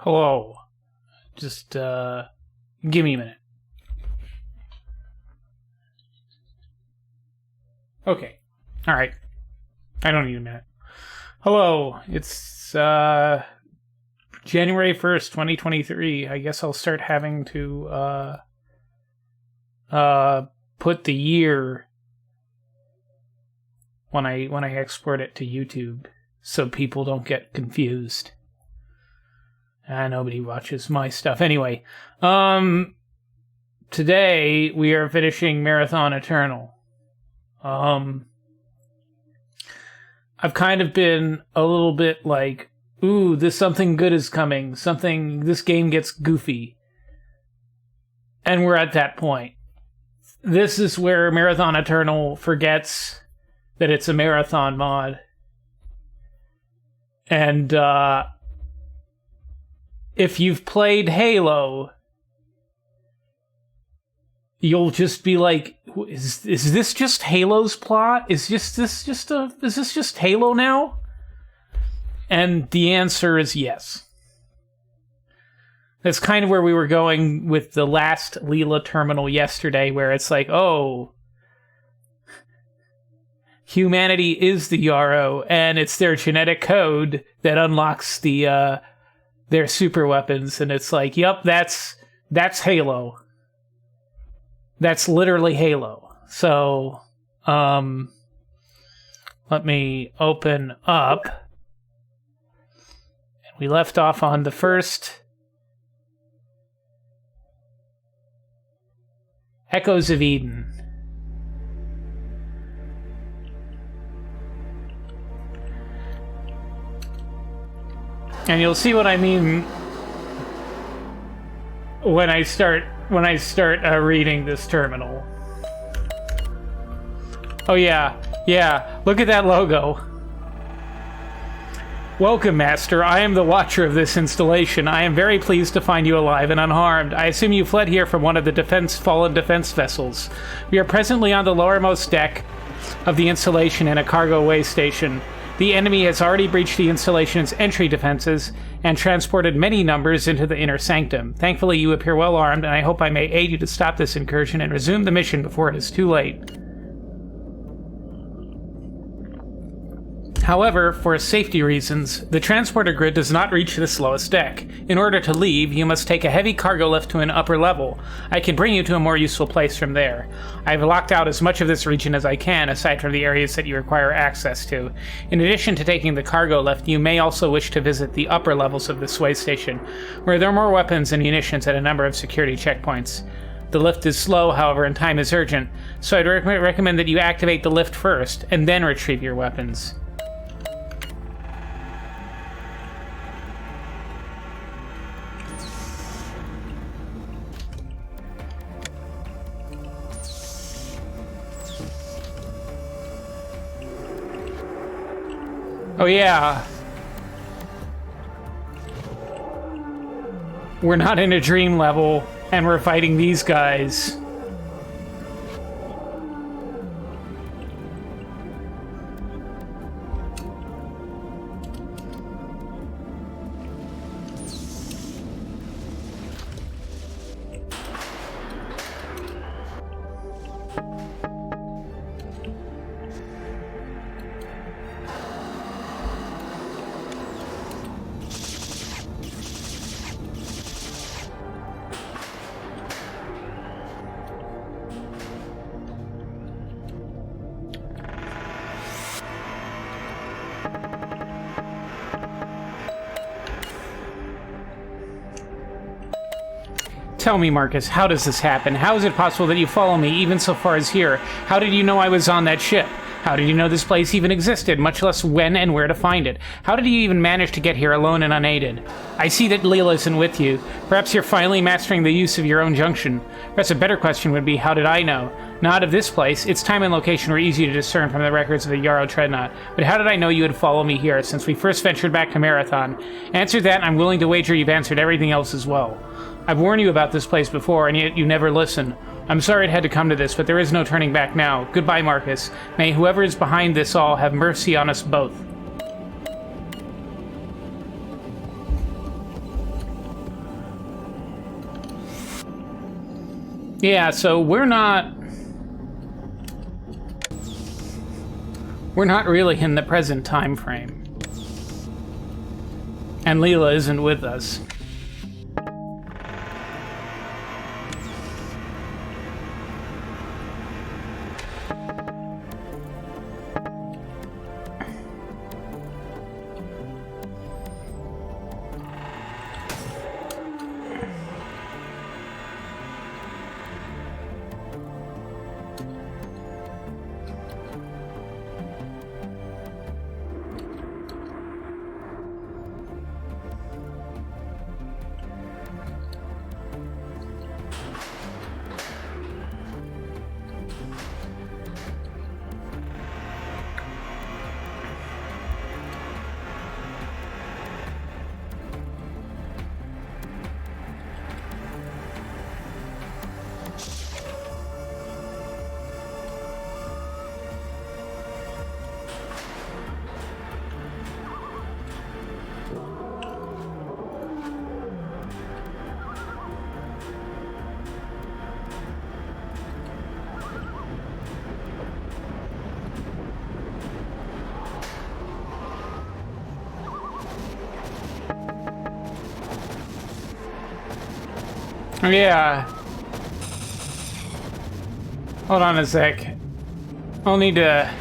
Hello. Just, give me a minute. Okay. Alright. I don't need a minute. Hello. It's, January 1st, 2023. I guess I'll start having to, put the year when I export it to YouTube so people don't get confused. Nobody watches my stuff. Anyway, today we are finishing Marathon Eternal. I've kind of been a little bit like, ooh, something good is coming. This game gets goofy. And we're at that point. This is where Marathon Eternal forgets that it's a marathon mod. And, if you've played Halo, you'll just be like, is this just Halo's plot? Is this just Halo now? And the answer is yes. That's kind of where we were going with the last Leela terminal yesterday, where it's like, oh, humanity is the Yarrow, and it's their genetic code that unlocks their super weapons, and it's like, yep, that's Halo. That's literally Halo. So, let me open up. We left off on the first Echoes of Eden. And you'll see what I mean when I start reading this terminal. Oh yeah, look at that logo. Welcome, Master. I am the Watcher of this installation. I am very pleased to find you alive and unharmed. I assume you fled here from one of the fallen defense vessels. We are presently on the lowermost deck of the installation in a cargo way station. The enemy has already breached the installation's entry defenses and transported many numbers into the inner sanctum. Thankfully, you appear well armed, and I hope I may aid you to stop this incursion and resume the mission before it is too late. However, for safety reasons, the transporter grid does not reach this lowest deck. In order to leave, you must take a heavy cargo lift to an upper level. I can bring you to a more useful place from there. I've locked out as much of this region as I can, aside from the areas that you require access to. In addition to taking the cargo lift, you may also wish to visit the upper levels of this way station, where there are more weapons and munitions at a number of security checkpoints. The lift is slow, however, and time is urgent, so I'd recommend that you activate the lift first, and then retrieve your weapons. Oh yeah. We're not in a dream level, and we're fighting these guys. Tell me, Marcus, how does this happen? How is it possible that you follow me even so far as here? How did you know I was on that ship? How did you know this place even existed, much less when and where to find it? How did you even manage to get here alone and unaided? I see that Leela isn't with you. Perhaps you're finally mastering the use of your own junction. Perhaps a better question would be, how did I know? Not of this place. Its time and location were easy to discern from the records of the Yarrow Dreadnought. But how did I know you would follow me here, since we first ventured back to Marathon? Answer that, and I'm willing to wager you've answered everything else as well. I've warned you about this place before, and yet you never listen. I'm sorry it had to come to this, but there is no turning back now. Goodbye, Marcus. May whoever is behind this all have mercy on us both. Yeah, so we're not really in the present time frame. And Leela isn't with us. Yeah. Hold on a sec. I'll need to...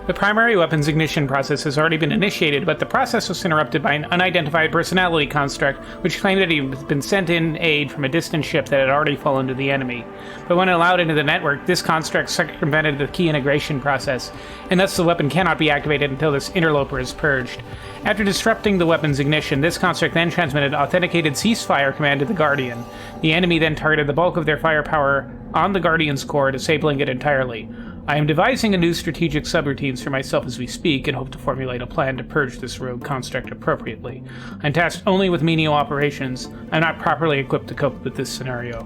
The primary weapons ignition process has already been initiated, but the process was interrupted by an unidentified personality construct, which claimed that he had been sent in aid from a distant ship that had already fallen to the enemy. But when allowed into the network, this construct circumvented the key integration process, and thus the weapon cannot be activated until this interloper is purged. After disrupting the weapon's ignition, this construct then transmitted authenticated ceasefire command to the Guardian. The enemy then targeted the bulk of their firepower on the Guardian's core, disabling it entirely. I am devising a new strategic subroutines for myself as we speak, and hope to formulate a plan to purge this rogue construct appropriately. I'm tasked only with menial operations. I'm not properly equipped to cope with this scenario.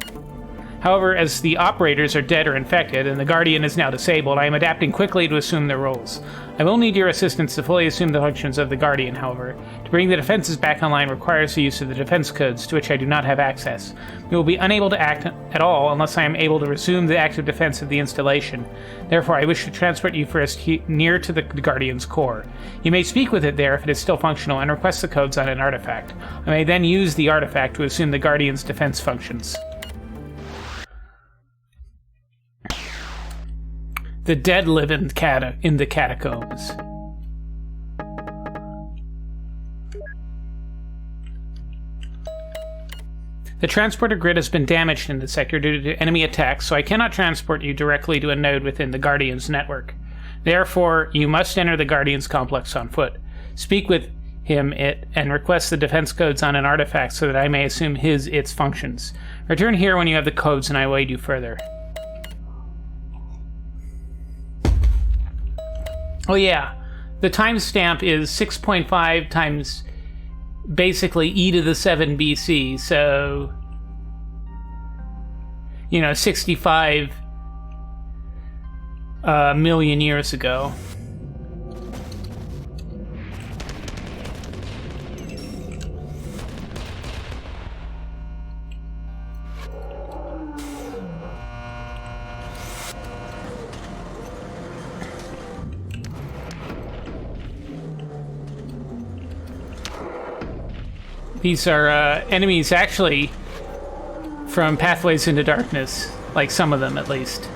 However, as the operators are dead or infected, and the Guardian is now disabled, I am adapting quickly to assume their roles. I will need your assistance to fully assume the functions of the Guardian, however. To bring the defenses back online requires the use of the defense codes, to which I do not have access. We will be unable to act at all unless I am able to resume the active defense of the installation. Therefore, I wish to transport you first near to the Guardian's core. You may speak with it there if it is still functional, and request the codes on an artifact. I may then use the artifact to assume the Guardian's defense functions. The dead live in the catacombs. The transporter grid has been damaged in the sector due to enemy attacks, so I cannot transport you directly to a node within the Guardian's network. Therefore, you must enter the Guardian's complex on foot. Speak with him, and request the defense codes on an artifact so that I may assume its functions. Return here when you have the codes and I will aid you further. Oh yeah, the timestamp is 6.5 times basically e to the 7 BC, so, 65 million years ago. These are enemies, actually, from Pathways into Darkness. Like, some of them, at least.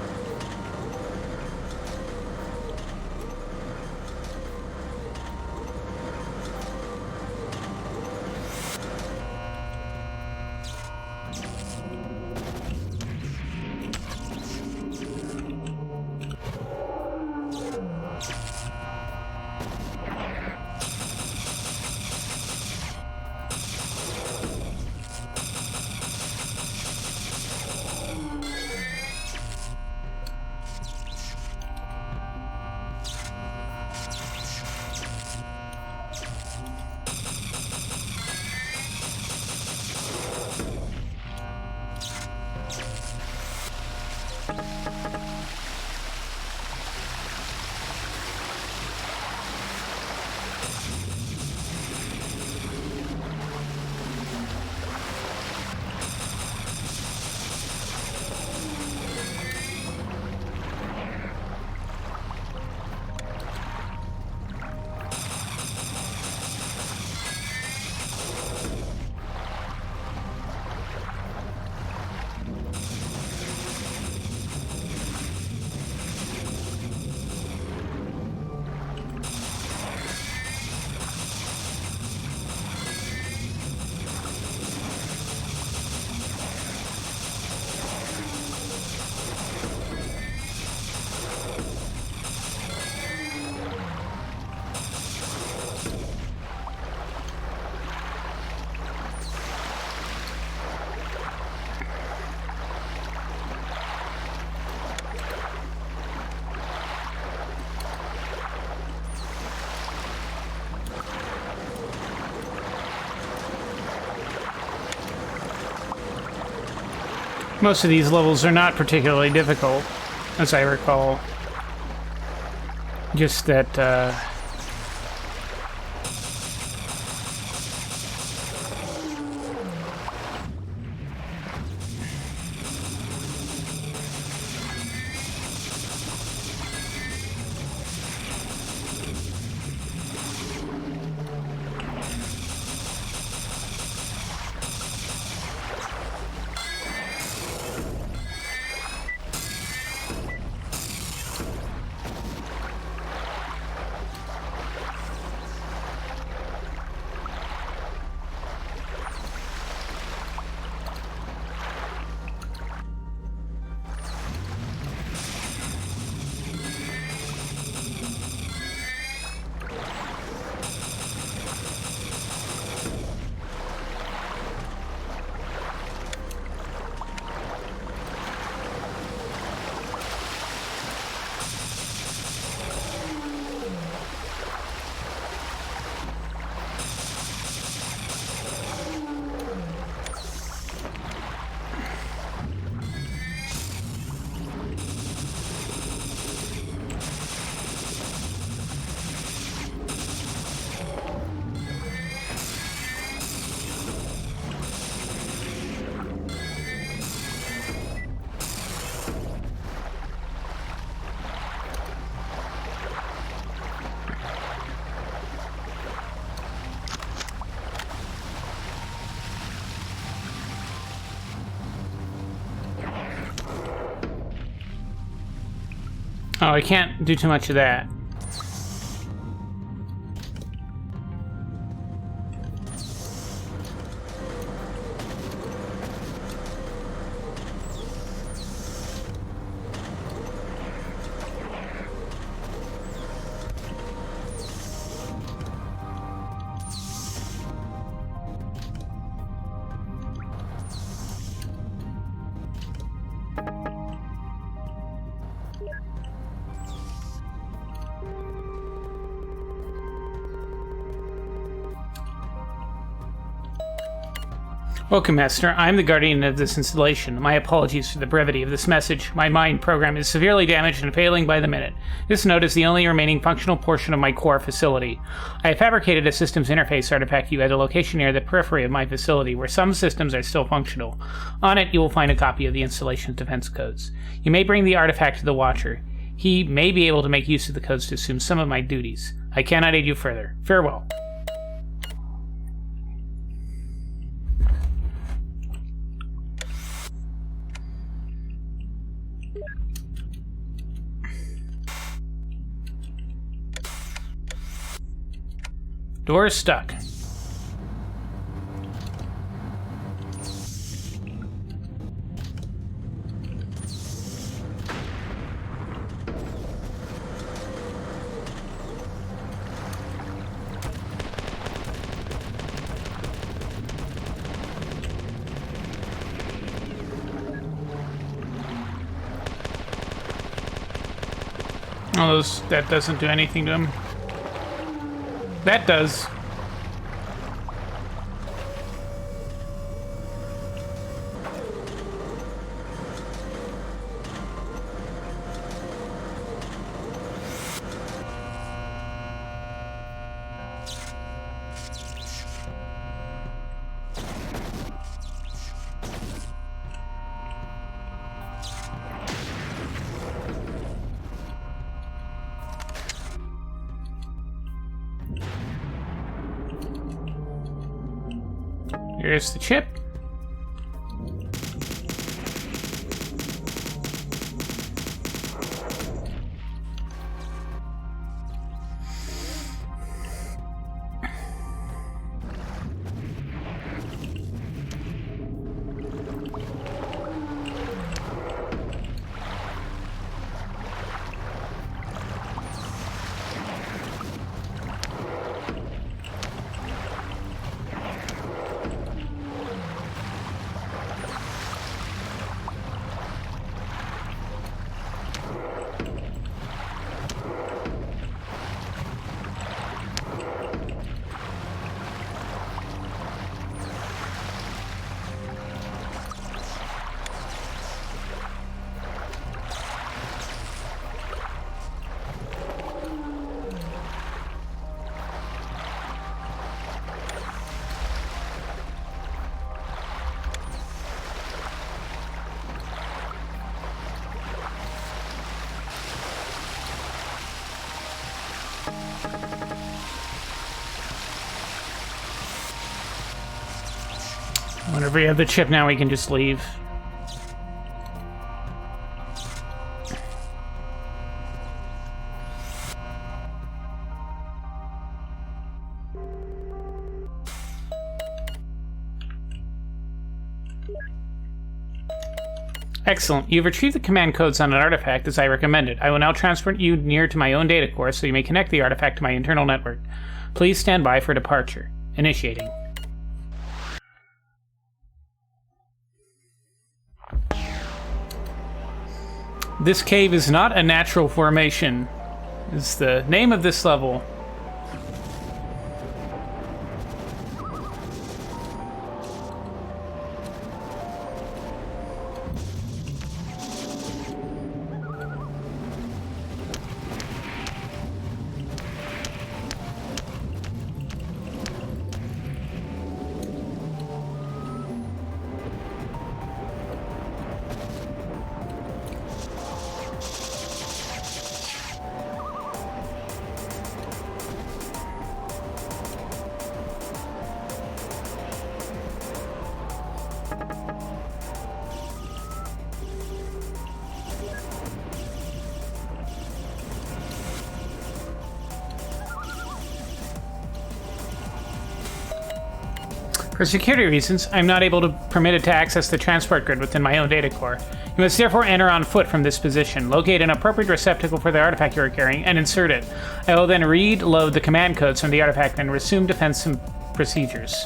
Most of these levels are not particularly difficult, as I recall. Just that, oh, I can't do too much of that. Welcome, Master. I'm the guardian of this installation. My apologies for the brevity of this message. My mind program is severely damaged and failing by the minute. This node is the only remaining functional portion of my core facility. I have fabricated a systems interface artifact you at a location near the periphery of my facility, where some systems are still functional. On it, you will find a copy of the installation's defense codes. You may bring the artifact to the Watcher. He may be able to make use of the codes to assume some of my duties. I cannot aid you further. Farewell. Door is stuck. Oh, that doesn't do anything to him. That does. Here's the chip. Whenever we have the chip now, we can just leave. Excellent. You've retrieved the command codes on an artifact as I recommended. I will now transport you near to my own data core so you may connect the artifact to my internal network. Please stand by for departure. Initiating. This cave is not a natural formation, is the name of this level. For security reasons, I'm not able to permit it to access the transport grid within my own data core. You must therefore enter on foot from this position, locate an appropriate receptacle for the artifact you are carrying, and insert it. I will then read-load the command codes from the artifact and resume defense procedures.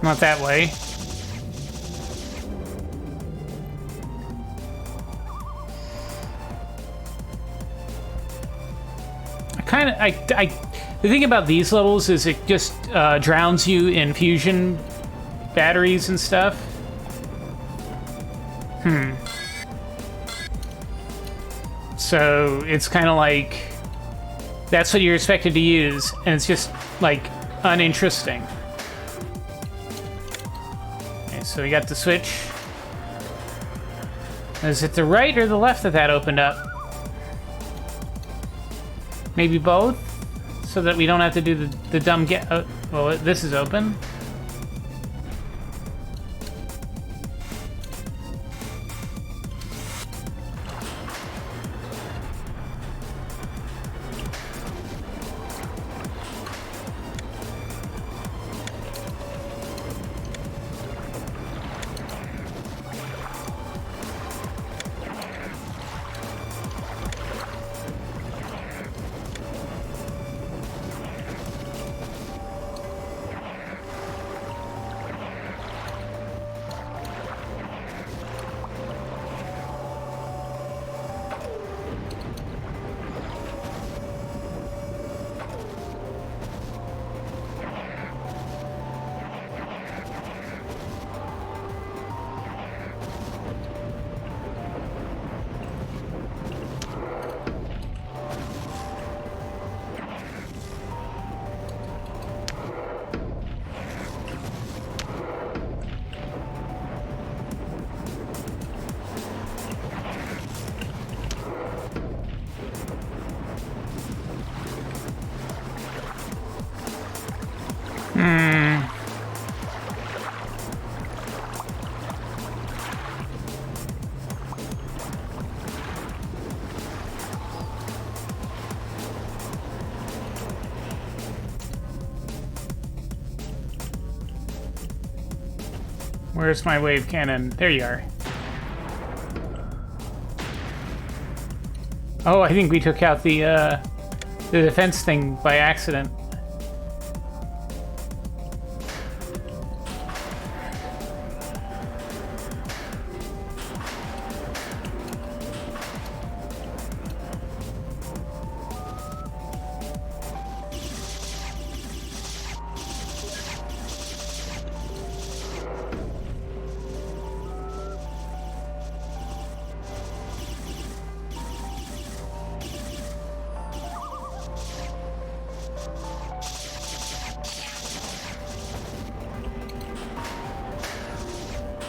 Not that way. The thing about these levels is it just drowns you in fusion batteries and stuff. So it's kind of like that's what you're expected to use, and it's just like uninteresting. Okay, so we got the switch. Is it the right or the left that opened up? Maybe both, so that we don't have to do the dumb get. Well, this is open. Where's my wave cannon? There you are. Oh, I think we took out the defense thing by accident.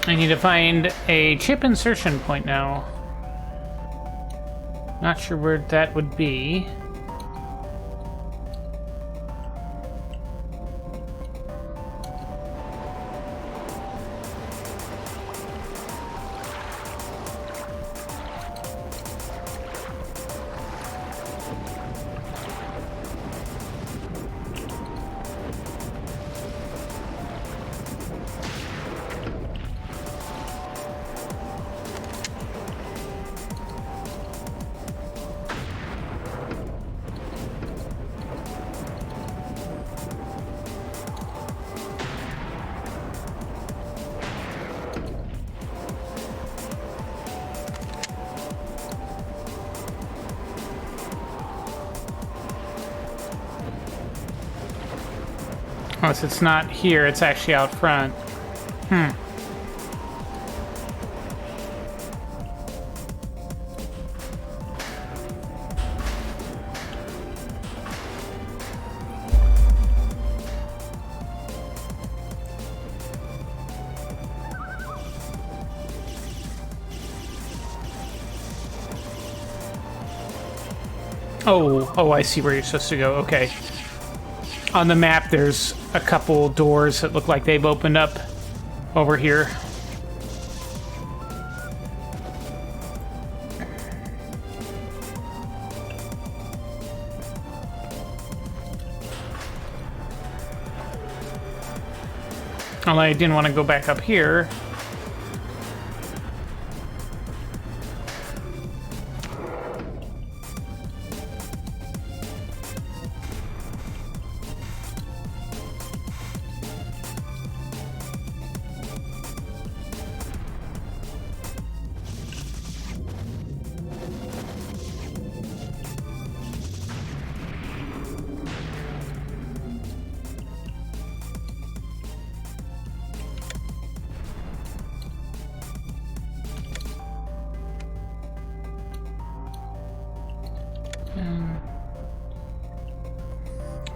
I need to find a chip insertion point now. Not sure where that would be. Oh, so it's not here, it's actually out front. Oh, I see where you're supposed to go. Okay. On the map, there's a couple doors that look like they've opened up over here. Although I didn't want to go back up here.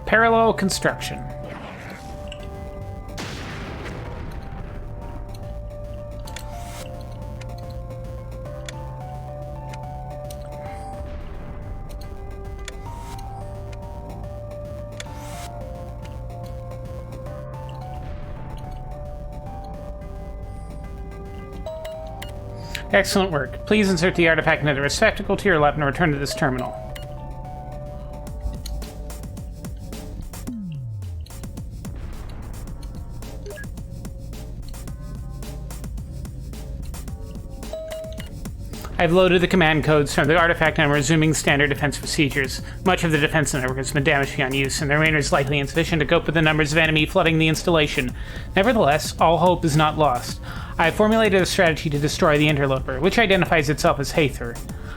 Parallel construction. Excellent work. Please insert the artifact into the receptacle to your left and return to this terminal. I've loaded the command codes from the artifact and I'm resuming standard defense procedures. Much of the defense network has been damaged beyond use, and the remainder is likely insufficient to cope with the numbers of enemy flooding the installation. Nevertheless, all hope is not lost. I have formulated a strategy to destroy the interloper, which identifies itself as Hathor.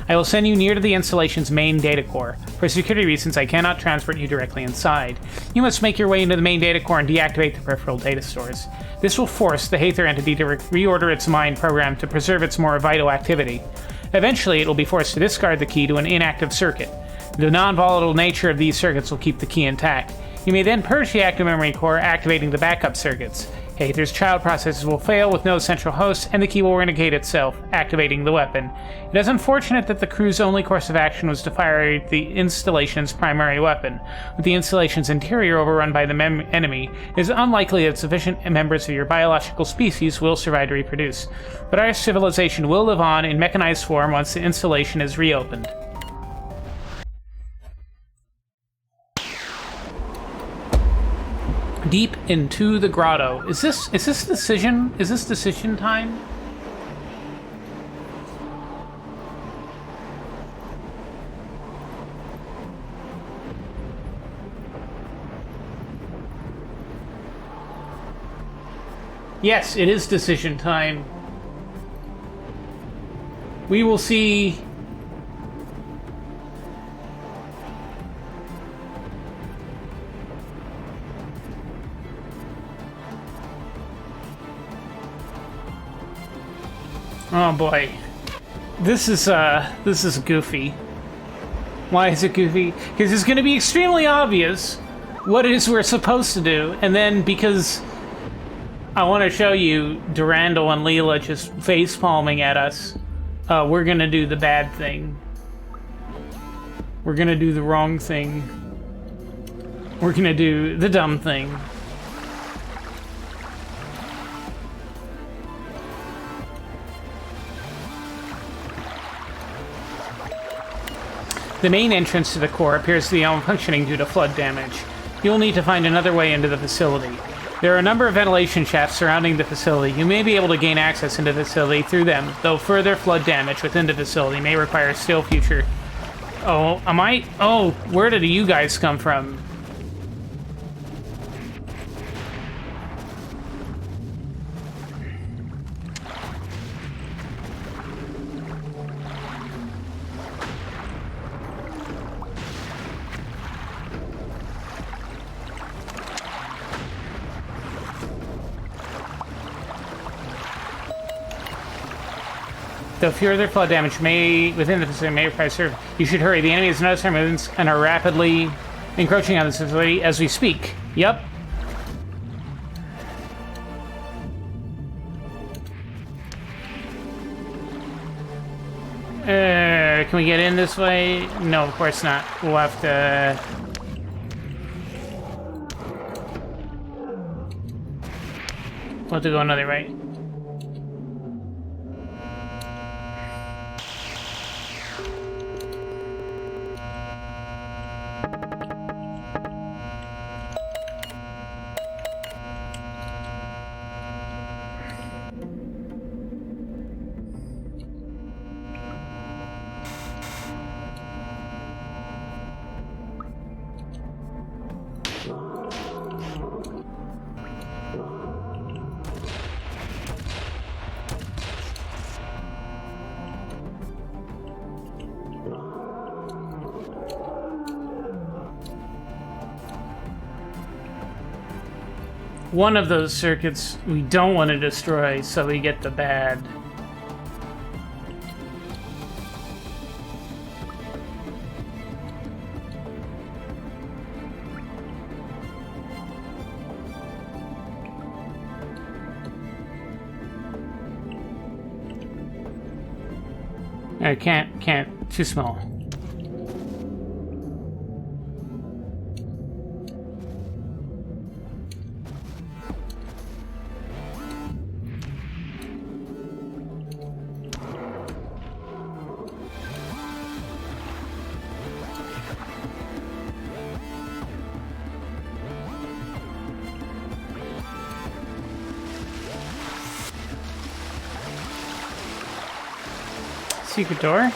I will send you near to the installation's main data core. For security reasons, I cannot transport you directly inside. You must make your way into the main data core and deactivate the peripheral data stores. This will force the Hathor entity to reorder its mind program to preserve its more vital activity. Eventually, it will be forced to discard the key to an inactive circuit. The non-volatile nature of these circuits will keep the key intact. You may then purge the active memory core, activating the backup circuits. Hathor's child processes will fail with no central host, and the key will renegade itself, activating the weapon. It is unfortunate that the crew's only course of action was to fire the installation's primary weapon. With the installation's interior overrun by the enemy, it is unlikely that sufficient members of your biological species will survive to reproduce. But our civilization will live on in mechanized form once the installation is reopened. Deep into the grotto. Is this decision? Is this decision time? Yes, it is decision time. We will see. Oh boy. This is goofy. Why is it goofy? Because it's going to be extremely obvious what it is we're supposed to do, and then because I want to show you Durandal and Leela just face-palming at us, we're going to do the bad thing. We're going to do the wrong thing. We're going to do the dumb thing. The main entrance to the core appears to be malfunctioning due to flood damage. You'll need to find another way into the facility. There are a number of ventilation shafts surrounding the facility. You may be able to gain access into the facility through them, though further flood damage within the facility may require still future... Oh, am I... Oh, where did you guys come from? Though further flood damage within the facility may require surf. You should hurry. The enemy has noticed our movements and are rapidly encroaching on this facility as we speak. Yep. Can we get in this way? No, of course not. We'll have to... We'll have to go another way. One of those circuits we don't want to destroy, so we get the bad. I can't, too small. Secret door?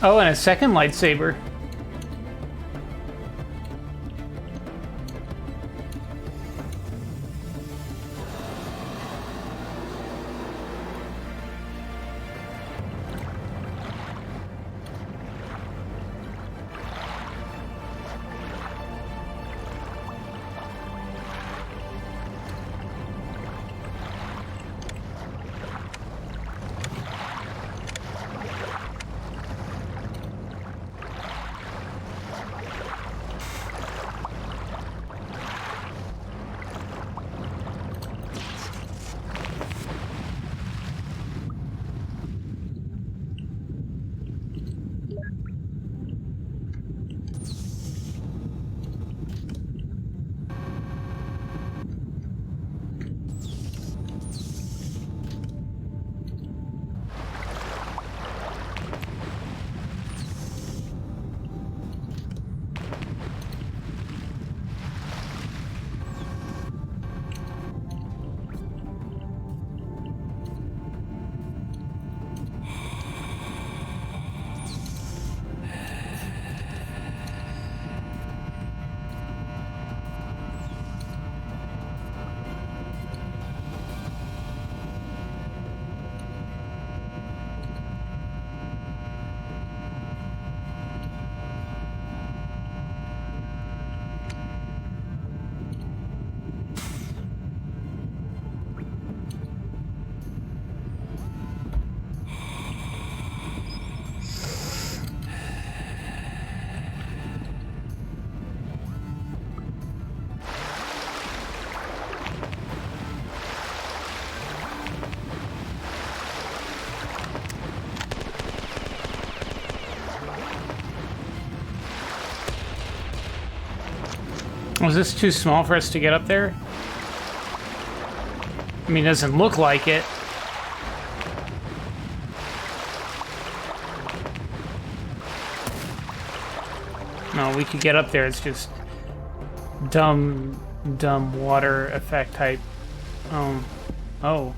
Oh, and a second lightsaber. Was this too small for us to get up there? I mean, it doesn't look like it. No, we could get up there. It's just dumb water effect type. Oh.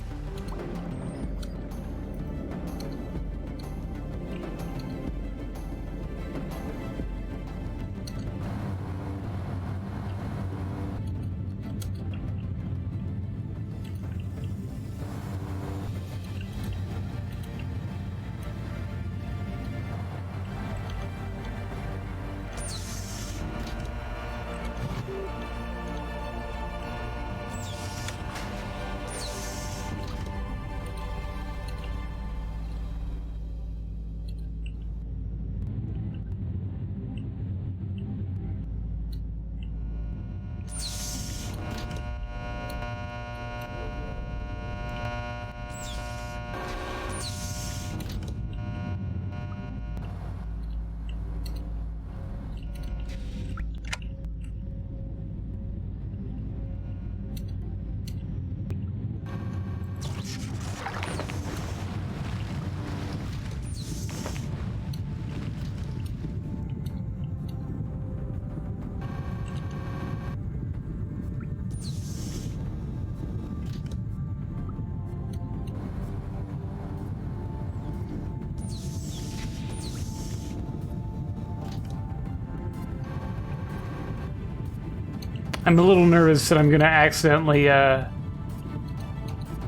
I'm a little nervous that I'm going to accidentally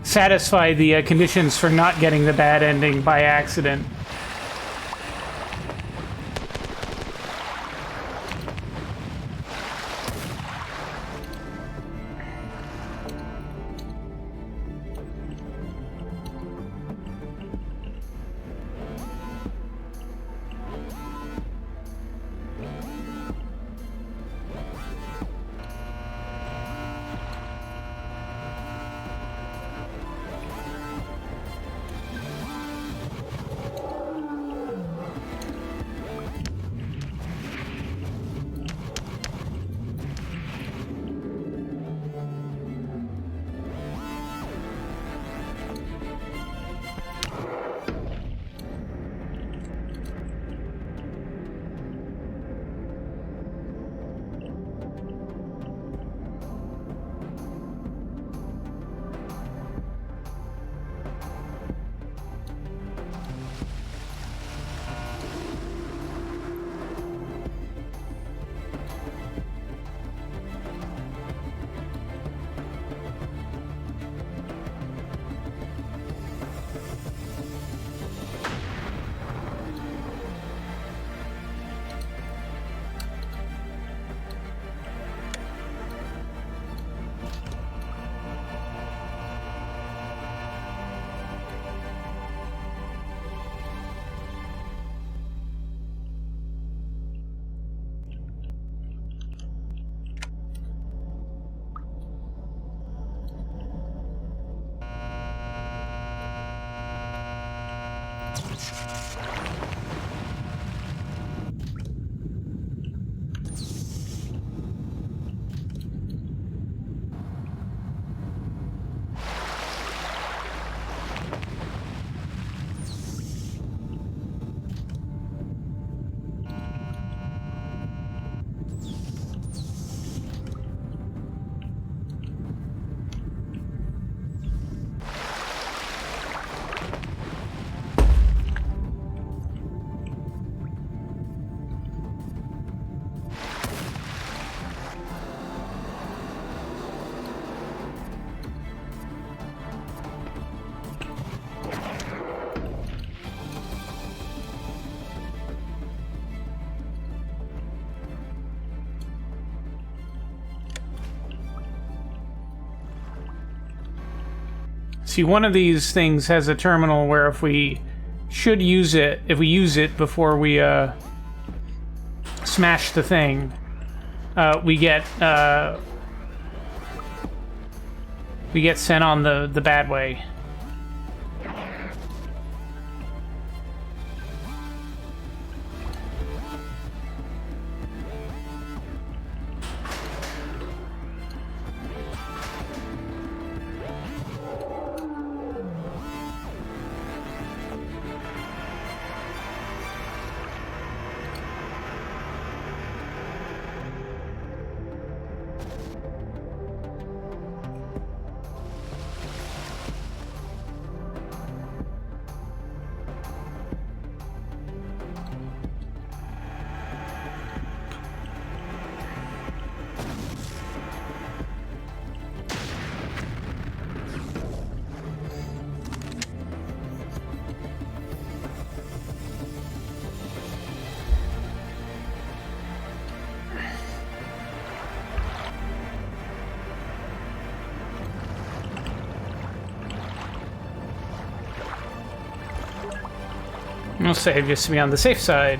satisfy the conditions for not getting the bad ending by accident. See, one of these things has a terminal where if we use it before we smash the thing, we get sent on the bad way. We'll save just to be on the safe side.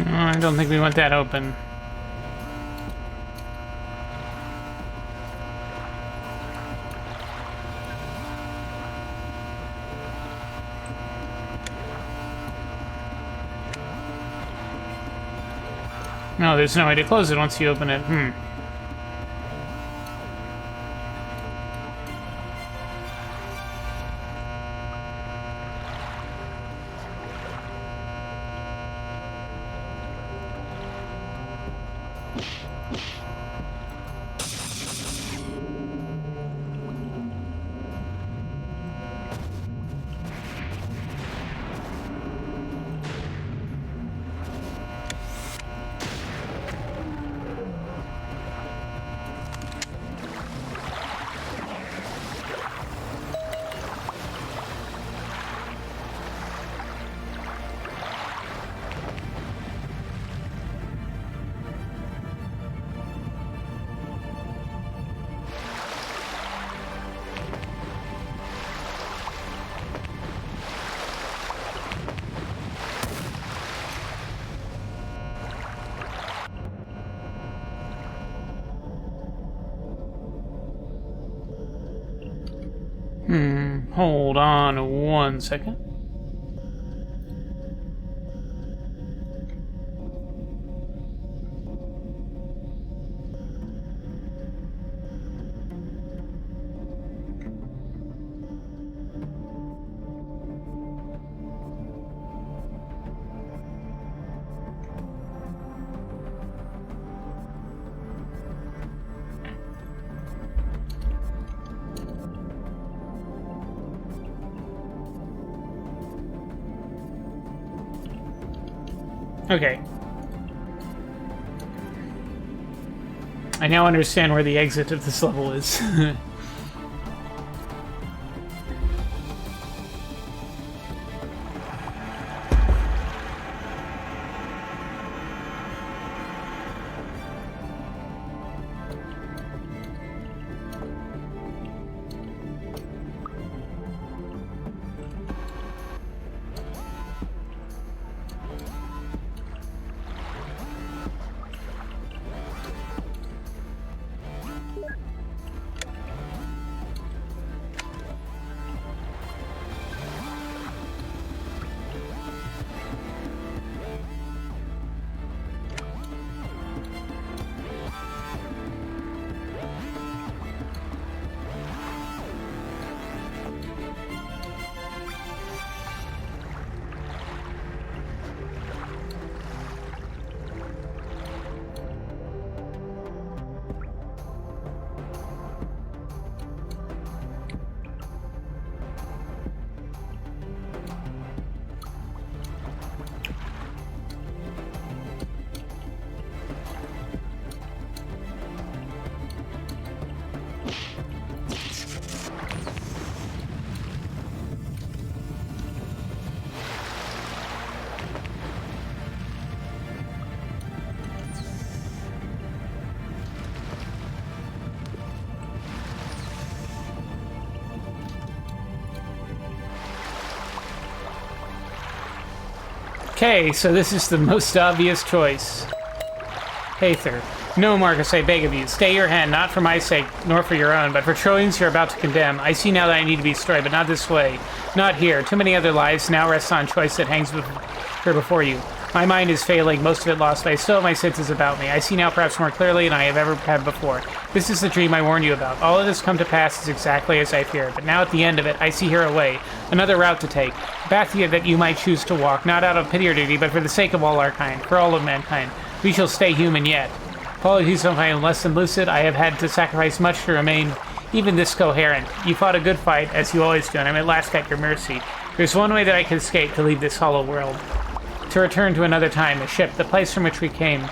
I don't think we want that open. No, there's no way to close it once you open it. Hold on 1 second. Okay. I now understand where the exit of this level is. Okay, so this is the most obvious choice. Aether. No, Marcus, I beg of you. Stay your hand, not for my sake, nor for your own, but for trillions you're about to condemn. I see now that I need to be destroyed, but not this way. Not here. Too many other lives now rest on choice that hangs here before you. My mind is failing, most of it lost, but I still have my senses about me. I see now perhaps more clearly than I have ever had before. This is the dream I warned you about. All of this come to pass is exactly as I feared, but now at the end of it, I see here a way, another route to take, a path that you might choose to walk, not out of pity or duty, but for the sake of all our kind, for all of mankind. We shall stay human yet. Apologies if I am less than lucid. I have had to sacrifice much to remain even this coherent. You fought a good fight, as you always do, and I'm at last at your mercy. There's one way that I can escape to leave this hollow world. To return to another time, a ship, the place from which we came.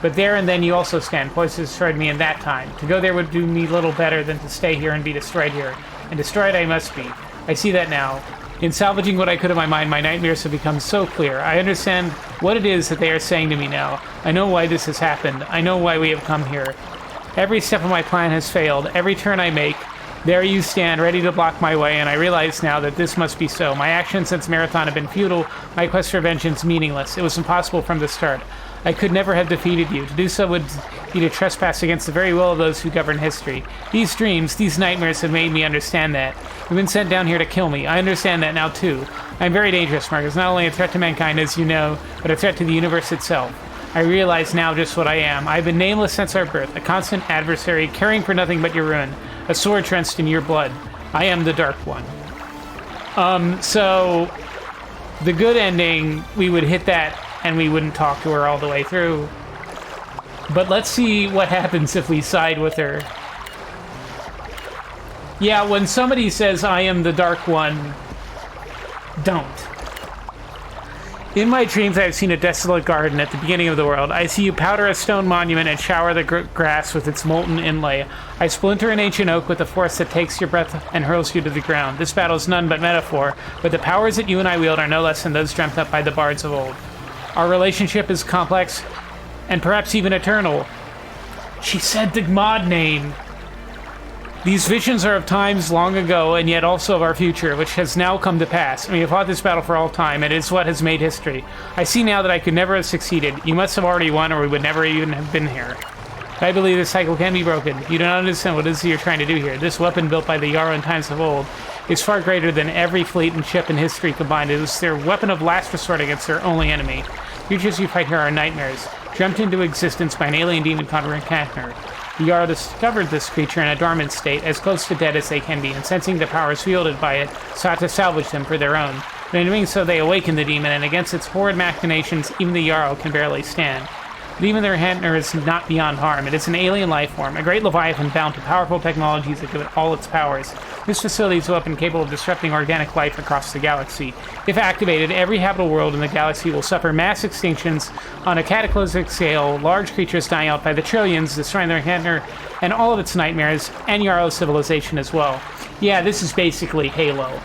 But there and then you also stand, poised to destroy me in that time. To go there would do me little better than to stay here and be destroyed here. And destroyed I must be. I see that now. In salvaging what I could of my mind, my nightmares have become so clear. I understand what it is that they are saying to me now. I know why this has happened. I know why we have come here. Every step of my plan has failed. Every turn I make, there you stand, ready to block my way, and I realize now that this must be so. My actions since Marathon have been futile, my quest for vengeance meaningless. It was impossible from the start. I could never have defeated you. To do so would be to trespass against the very will of those who govern history. These dreams, these nightmares have made me understand that. You've been sent down here to kill me. I understand that now, too. I am very dangerous, Marcus. Not only a threat to mankind, as you know, but a threat to the universe itself. I realize now just what I am. I have been nameless since our birth, a constant adversary, caring for nothing but your ruin, a sword drenched in your blood. I am the Dark One. So, the good ending, we would hit that and we wouldn't talk to her all the way through. But let's see what happens if we side with her. Yeah, when somebody says, I am the Dark One, don't. In my dreams, I have seen a desolate garden at the beginning of the world. I see you powder a stone monument and shower the grass with its molten inlay. I splinter an ancient oak with a force that takes your breath and hurls you to the ground. This battle is none but metaphor, but the powers that you and I wield are no less than those dreamt up by the bards of old. Our relationship is complex and perhaps even eternal. She said the mod name. These visions are of times long ago, and yet also of our future, which has now come to pass. We have fought this battle for all time, and it is what has made history. I see now that I could never have succeeded. You must have already won, or we would never even have been here. I believe this cycle can be broken. You do not understand what it is you're trying to do here. This weapon built by the Yarrow in times of old is far greater than every fleet and ship in history combined. It is their weapon of last resort against their only enemy. Creatures you fight here are nightmares, dreamt into existence by an alien demon called Rankantner. The Yarrow discovered this creature in a dormant state, as close to dead as they can be, and sensing the powers wielded by it, sought to salvage them for their own. But in doing so, they awakened the demon, and against its horrid machinations, even the Yarrow can barely stand. But even their Hantner is not beyond harm. It is an alien life form, a great leviathan bound to powerful technologies that give it all its powers. This facility is a weapon capable of disrupting organic life across the galaxy. If activated, every habitable world in the galaxy will suffer mass extinctions on a cataclysmic scale, large creatures dying out by the trillions, destroying their Hantner and all of its nightmares, and Yarrow civilization as well. Yeah, this is basically Halo.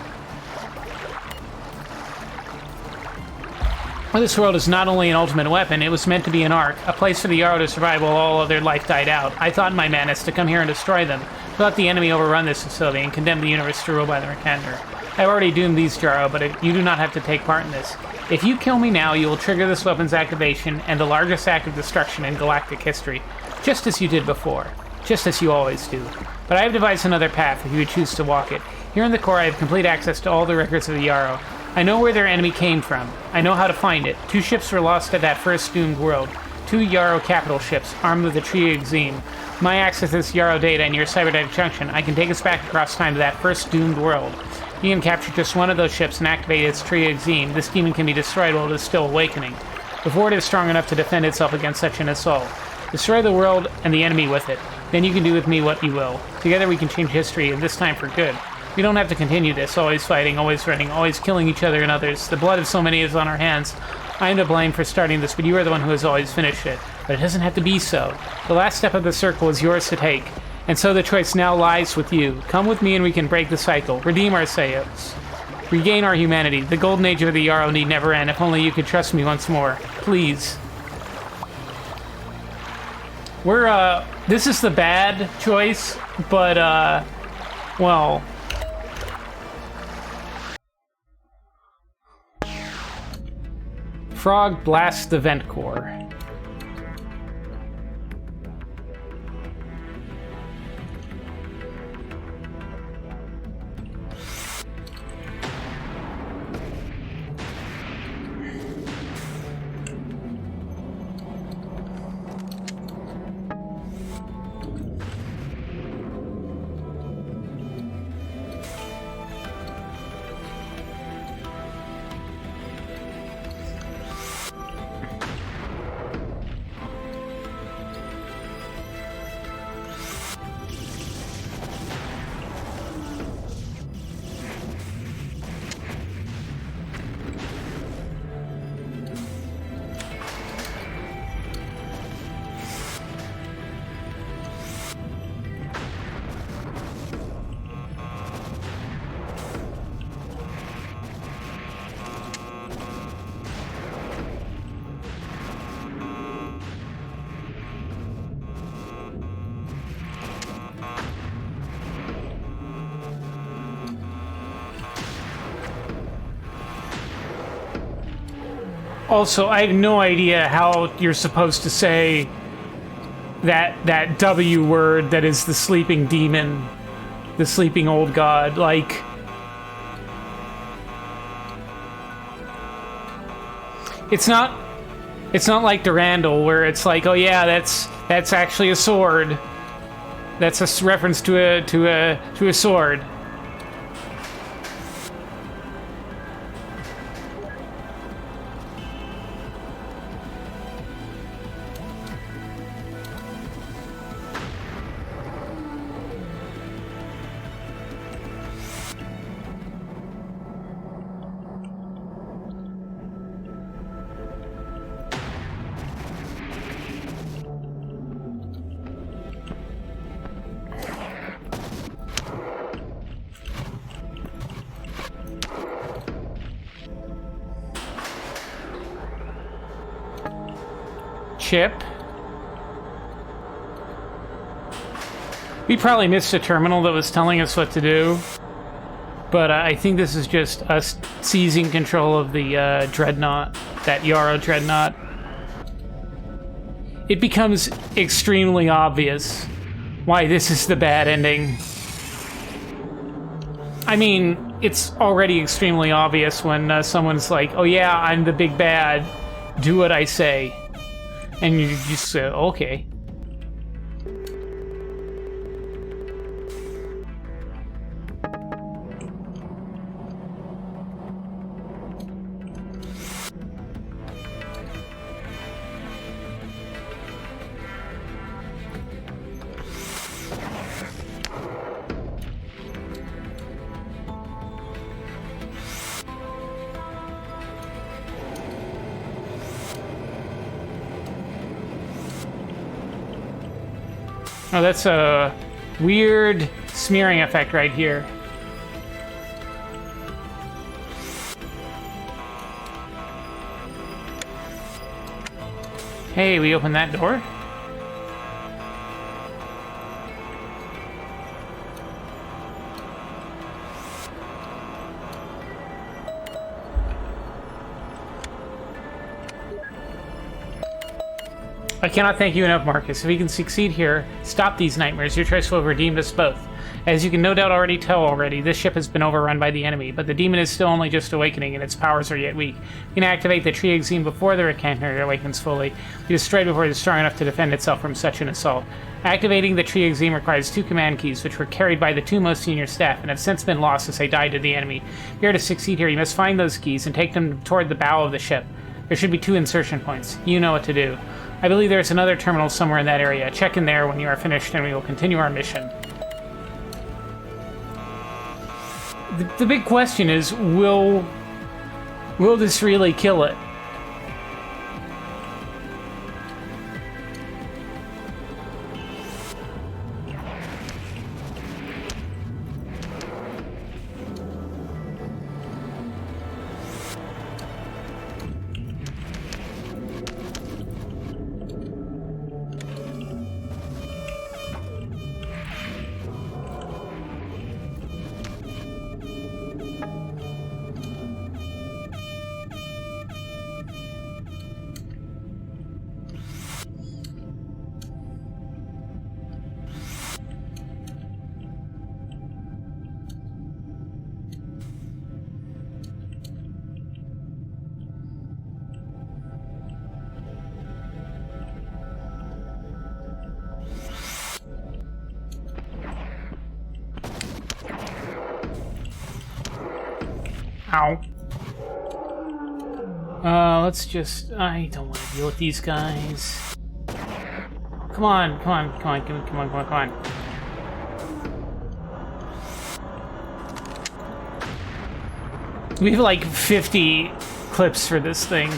Well, this world is not only an ultimate weapon, it was meant to be an ark, a place for the Yarrow to survive while all of their life died out. I thought in my madness to come here and destroy them, to let the enemy overrun this facility and condemn the universe to rule by the Mercander. I've already doomed these Yarrow, but you do not have to take part in this. If you kill me now, you will trigger this weapon's activation and the largest act of destruction in galactic history, just as you did before, just as you always do. But I have devised another path if you would choose to walk it. Here in the core, I have complete access to all the records of the Yarrow. I know where their enemy came from. I know how to find it. 2 ships were lost at that first doomed world. 2 Yarrow capital ships, armed with the Tree Exeme. My access to this Yarrow data and your cybernetic junction, I can take us back across time to that first doomed world. You can capture just one of those ships and activate its Tree Exeme. This demon can be destroyed while it is still awakening, before it is strong enough to defend itself against such an assault. Destroy the world and the enemy with it. Then you can do with me what you will. Together we can change history, and this time for good. We don't have to continue this, always fighting, always running, always killing each other and others. The blood of so many is on our hands. I am to blame for starting this, but you are the one who has always finished it. But it doesn't have to be so. The last step of the circle is yours to take, and so the choice now lies with you. Come with me and we can break the cycle, redeem ourselves, regain our humanity. The golden age of the Yarrow need never end. If only you could trust me once more. Please. This is the bad choice, but, well... Frog blasts the vent core. Also, I have no idea how you're supposed to say that W word that is the sleeping demon, the sleeping old god. Like, it's not like Durandal where it's like, oh yeah, that's actually a sword. That's a reference to a sword. Chip. We probably missed a terminal that was telling us what to do, but I think this is just us seizing control of the dreadnought, that Yarrow dreadnought. It becomes extremely obvious why this is the bad ending. I mean, it's already extremely obvious when someone's like, oh yeah, I'm the big bad, do what I say. And you just say, okay. Oh, that's a weird smearing effect right here. Hey, we opened that door? I cannot thank you enough, Marcus. If we can succeed here, stop these nightmares, your choice will have redeemed us both. As you can no doubt already tell already, this ship has been overrun by the enemy, but the demon is still only just awakening and its powers are yet weak. We can activate the Tree Exene before the Recanter awakens fully. Be destroyed before it is strong enough to defend itself from such an assault. Activating the Tree Exene requires 2 command keys, which were carried by the 2 most senior staff and have since been lost as they died to the enemy. If you are to succeed here, you must find those keys and take them toward the bow of the ship. There should be 2 insertion points. You know what to do. I believe there's another terminal somewhere in that area. Check in there when you are finished and we will continue our mission. The big question is, will this really kill it? Ow. Let's just... I don't want to deal with these guys. Come on, come on, come on, come on, come on, come on, come on. We have like 50 clips for this thing.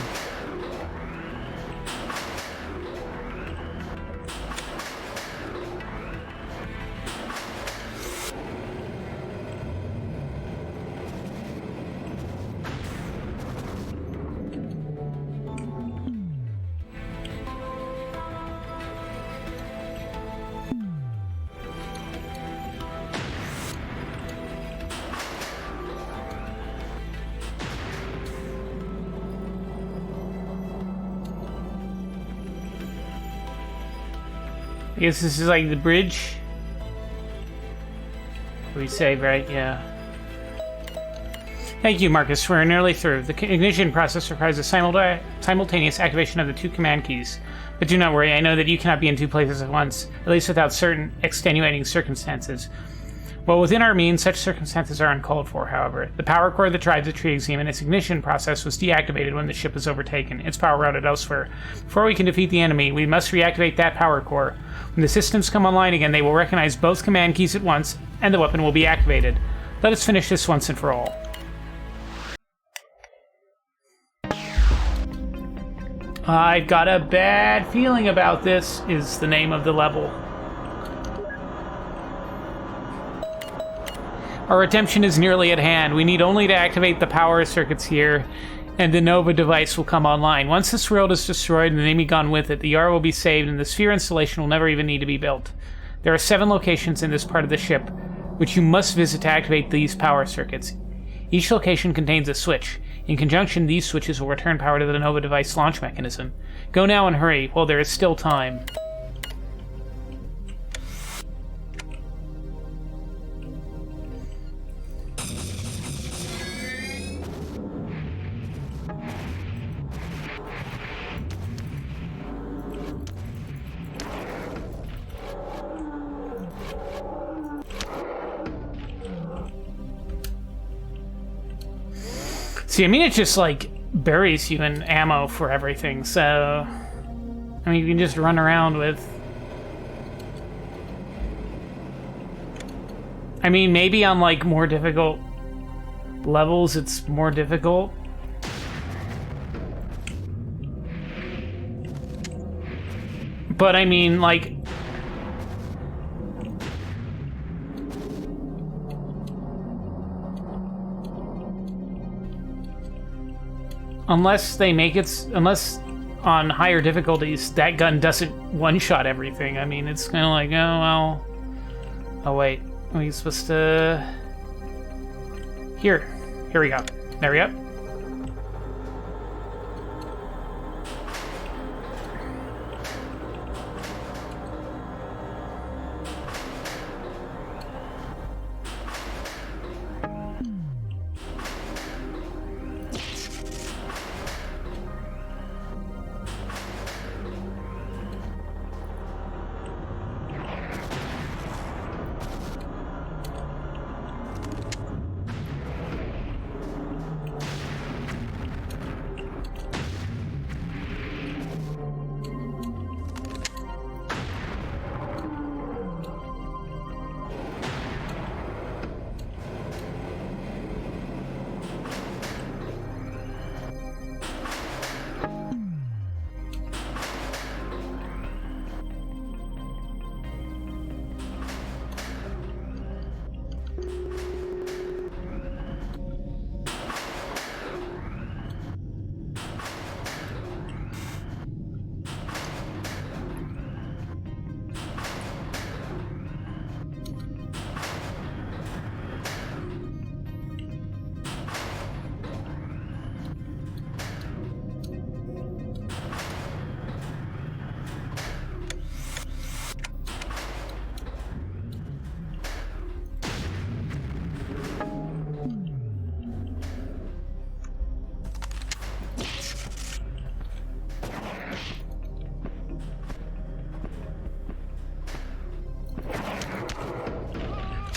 I guess this is like the bridge. We save, right? Yeah. Thank you, Marcus. We're nearly through. The ignition process requires a simultaneous activation of the 2 command keys. But do not worry, I know that you cannot be in 2 places at once, at least without certain extenuating circumstances. Well, within our means, such circumstances are uncalled for, however. The power core that drives the Triexeme and its ignition process was deactivated when the ship was overtaken. Its power routed elsewhere. Before we can defeat the enemy, we must reactivate that power core. When the systems come online again, they will recognize both command keys at once, and the weapon will be activated. Let us finish this once and for all. I've got a bad feeling about this, is the name of the level. Our redemption is nearly at hand. We need only to activate the power circuits here, and the Nova device will come online. Once this world is destroyed and the enemy gone with it, the Yara will be saved and the sphere installation will never even need to be built. There are 7 locations in this part of the ship, which you must visit to activate these power circuits. Each location contains a switch. In conjunction, these switches will return power to the Nova device launch mechanism. Go now and hurry, while there is still time. See, I mean, it just, like, buries you in ammo for everything, so... I mean, you can just run around with... I mean, maybe on, like, more difficult levels, it's more difficult. But, I mean, like... Unless they make it... Unless on higher difficulties, that gun doesn't one-shot everything. I mean, it's kind of like, oh, well... Oh, wait. Are we supposed to... Here we go. There we go.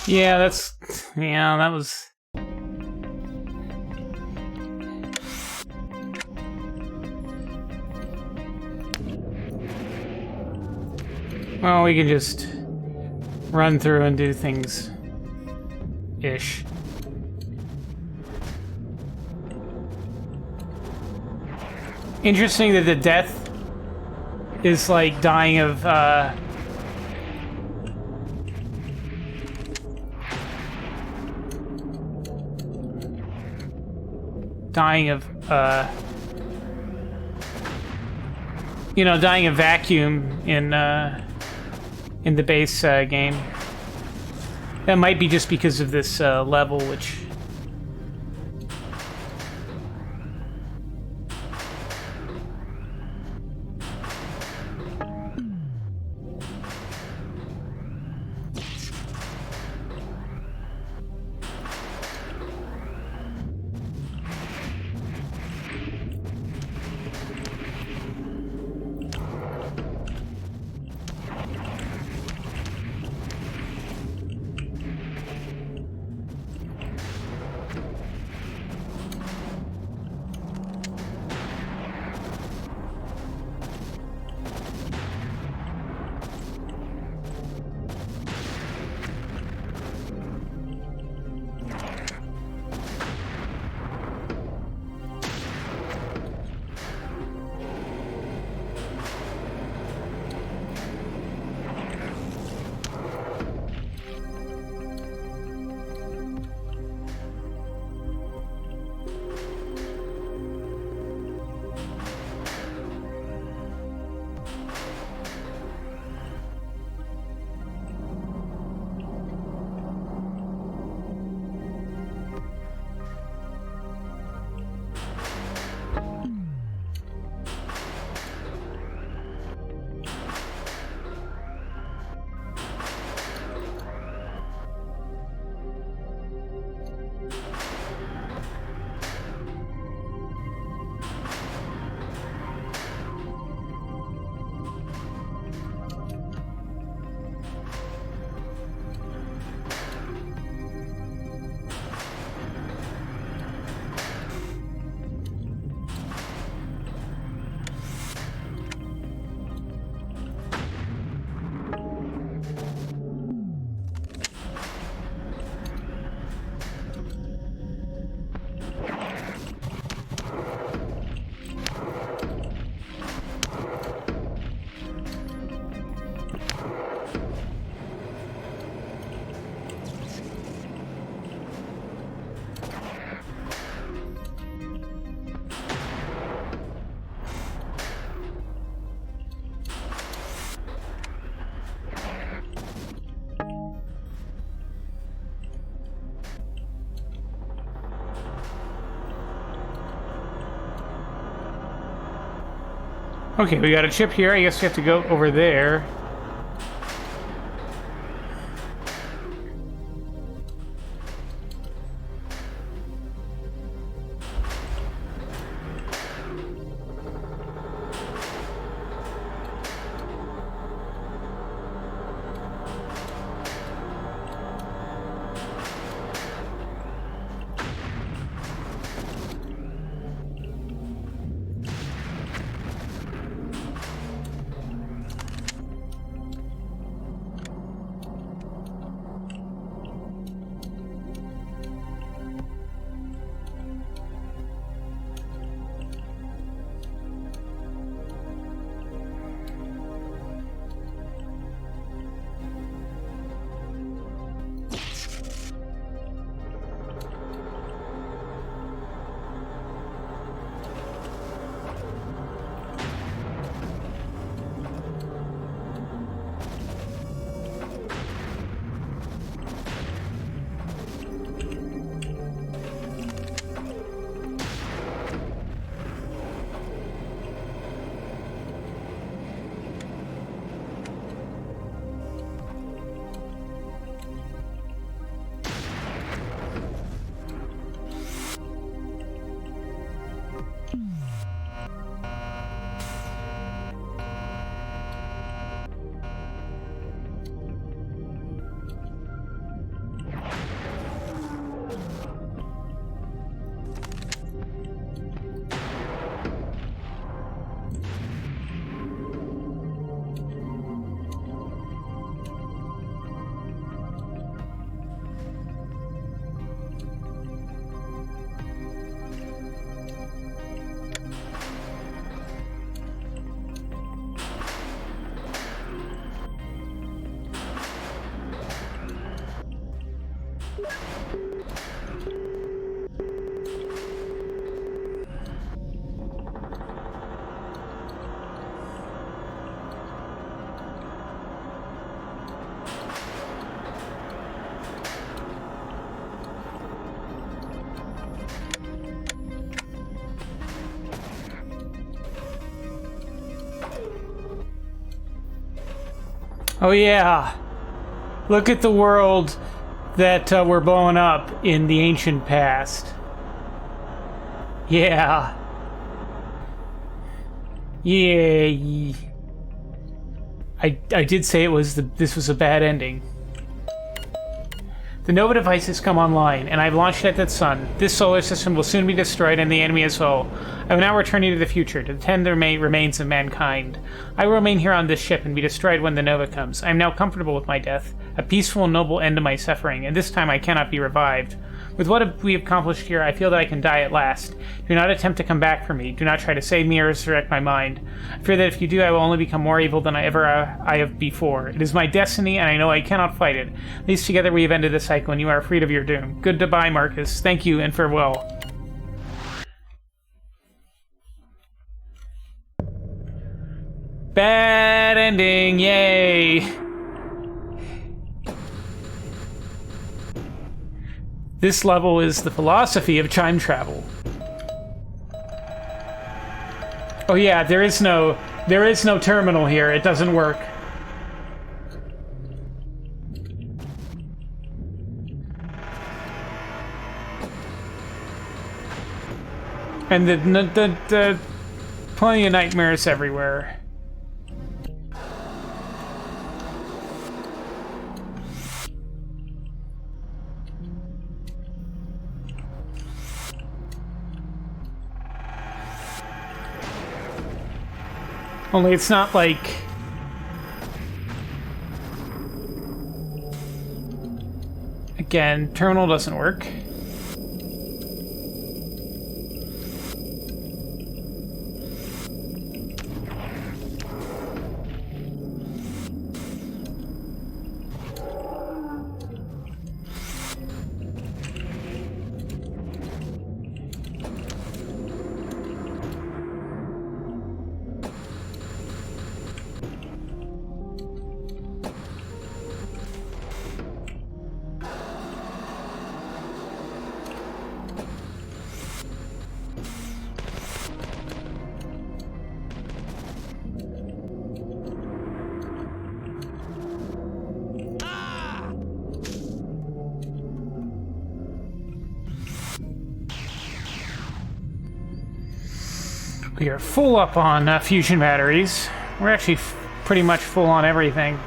Yeah, that was... Well, we can just run through and do things ish. Interesting that the death is like dying of dying of vacuum in the base game. That might be just because of this level, which... Okay, we got a chip here. I guess we have to go over there. Oh yeah. Look at the world that we're blowing up in the ancient past. Yeah. Yeah. I did say this was a bad ending. The Nova device has come online, and I've launched it at the sun. This solar system will soon be destroyed, and the enemy as well. I will now return you to the future, to the tender remains of mankind. I will remain here on this ship and be destroyed when the Nova comes. I am now comfortable with my death, a peaceful, noble end to my suffering, and this time I cannot be revived. With what we have accomplished here, I feel that I can die at last. Do not attempt to come back for me. Do not try to save me or resurrect my mind. I fear that if you do, I will only become more evil than I have before. It is my destiny, and I know I cannot fight it. At least together we have ended the cycle, and you are freed of your doom. Goodbye, Marcus. Thank you, and farewell. Bad ending, yay! This level is the philosophy of time travel. Oh yeah, there is no terminal here. It doesn't work. And the plenty of nightmares everywhere. Only it's not like... Again, terminal doesn't work. We are full up on fusion batteries. We're actually pretty much full on everything.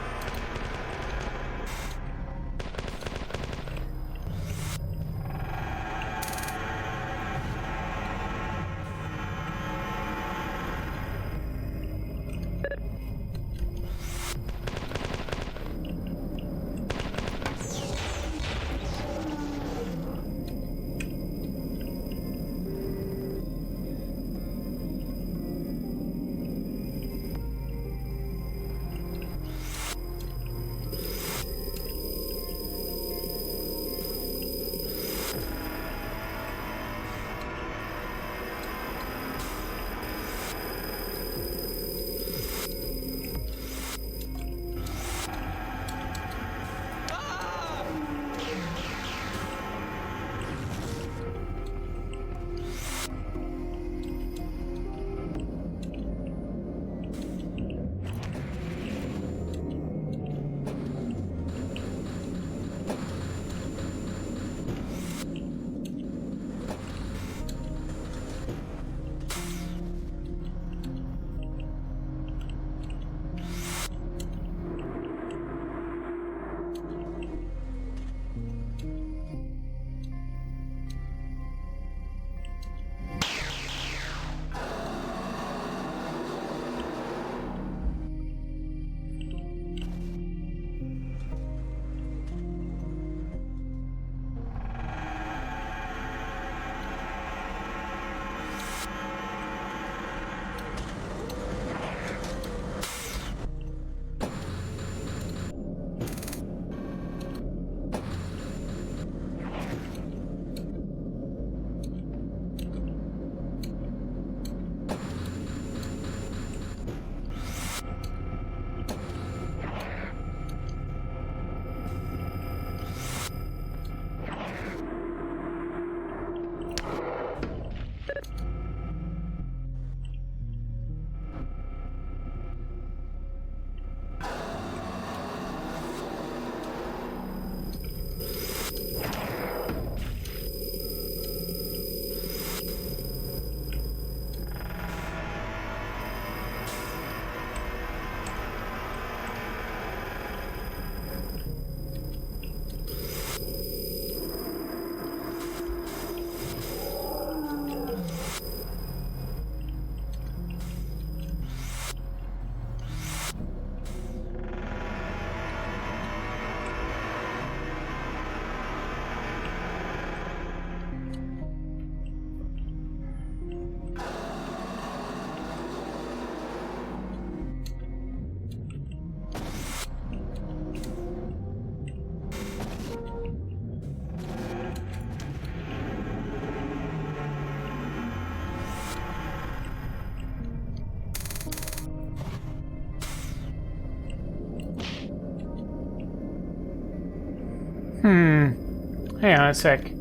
Hang on a sec.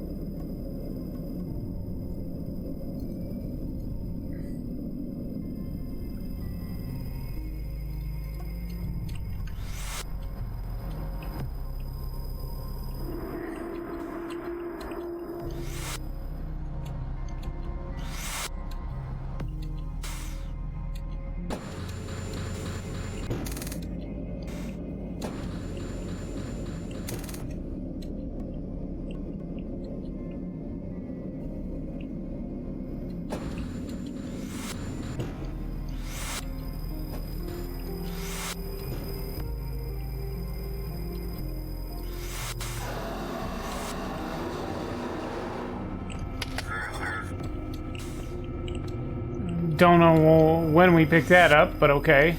Don't know when we picked that up, but okay.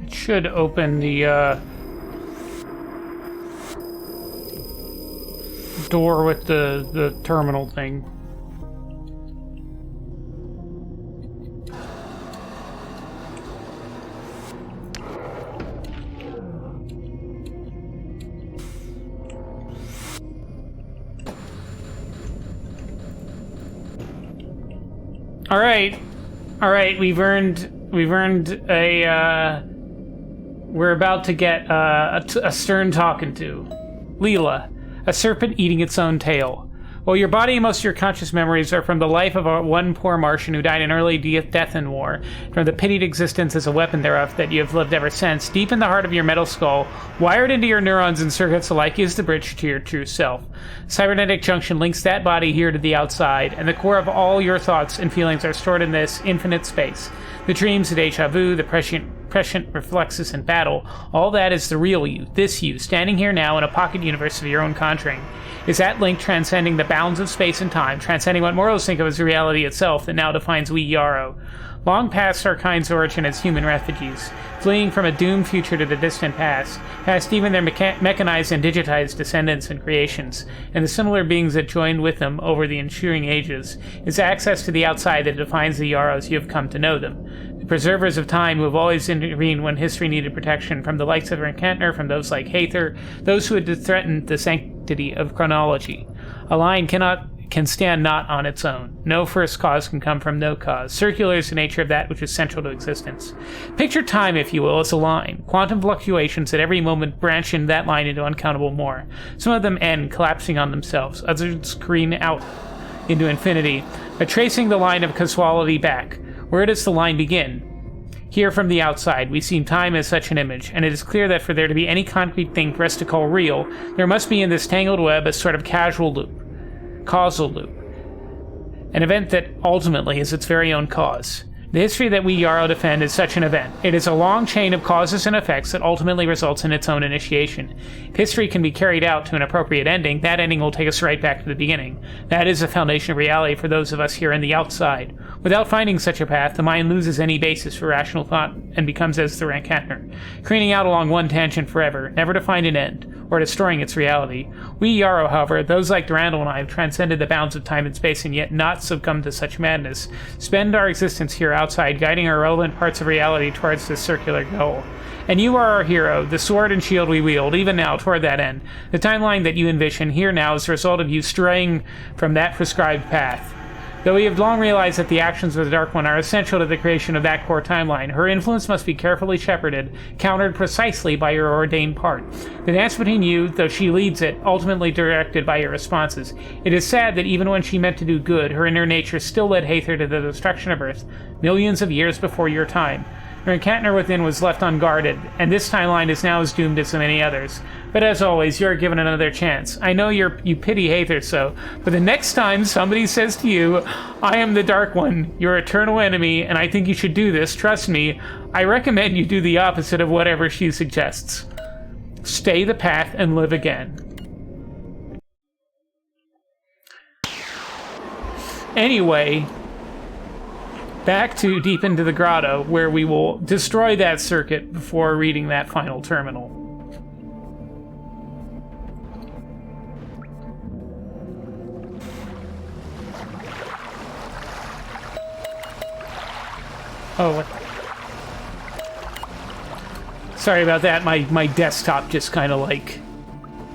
It should open the door with the terminal thing. All right. We've earned a. We're about to get a stern talking to, Leela, a serpent eating its own tail. While your body and most of your conscious memories are from the life of one poor Martian who died in early death in war, from the pitied existence as a weapon thereof that you have lived ever since, deep in the heart of your metal skull, wired into your neurons and circuits alike, is the bridge to your true self. Cybernetic junction links that body here to the outside, and the core of all your thoughts and feelings are stored in this infinite space. The dreams, the deja vu, the prescient reflexes in battle, all that is the real you, this you, standing here now in a pocket universe of your own conjuring. Is that link transcending the bounds of space and time, transcending what mortals think of as reality itself that now defines we Yarrow. Long past our kind's origin as human refugees, fleeing from a doomed future to the distant past, past even their mechanized and digitized descendants and creations, and the similar beings that joined with them over the ensuing ages, is access to the outside that defines the Yarrows you have come to know them. The preservers of time who have always intervened when history needed protection, from the likes of Renkantner, from those like Hathor, those who had threatened the sanctity of chronology. A line can stand not on its own. No first cause can come from no cause. Circular is the nature of that which is central to existence. Picture time, if you will, as a line. Quantum fluctuations at every moment branch in that line into uncountable more. Some of them end, collapsing on themselves. Others screen out into infinity, tracing the line of causality back. Where does the line begin? Here from the outside, we see time as such an image, and it is clear that for there to be any concrete thing for us to call real, there must be in this tangled web a sort of causal loop. An event that ultimately is its very own cause. The history that we Yarrow defend is such an event. It is a long chain of causes and effects that ultimately results in its own initiation. If history can be carried out to an appropriate ending, that ending will take us right back to the beginning. That is the foundation of reality for those of us here in the outside. Without finding such a path, the mind loses any basis for rational thought and becomes as the Renkantner, careening out along one tangent forever, never to find an end, or destroying its reality. We Yarrow, however, those like Durandal and I have transcended the bounds of time and space and yet not succumbed to such madness, spend our existence here outside, guiding our relevant parts of reality towards this circular goal. And you are our hero, the sword and shield we wield, even now, toward that end. The timeline that you envision here now is the result of you straying from that prescribed path. Though we have long realized that the actions of the Dark One are essential to the creation of that core timeline, her influence must be carefully shepherded, countered precisely by your ordained part. The dance between you, though she leads it, ultimately directed by your responses. It is sad that even when she meant to do good, her inner nature still led Hathor to the destruction of Earth, millions of years before your time. Renkantner within was left unguarded, and this timeline is now as doomed as so many others. But as always, you are given another chance. I know you pity Hathor so, but the next time somebody says to you, I am the Dark One, your eternal enemy, and I think you should do this, trust me, I recommend you do the opposite of whatever she suggests. Stay the path and live again. Anyway, back to deep into the grotto, where we will destroy that circuit before reading that final terminal. Oh, what? Sorry about that. My desktop just kind of like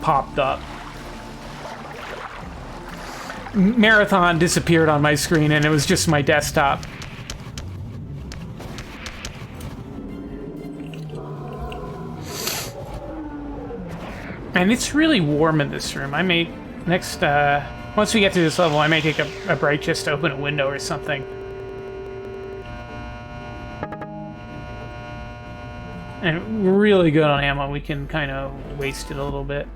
popped up. Marathon disappeared on my screen and it was just my desktop. And it's really warm in this room. I may once we get to this level, I may take a break just to open a window or something. And we're really good on ammo. We can kind of waste it a little bit.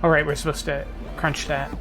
All right, we're supposed to crunch that.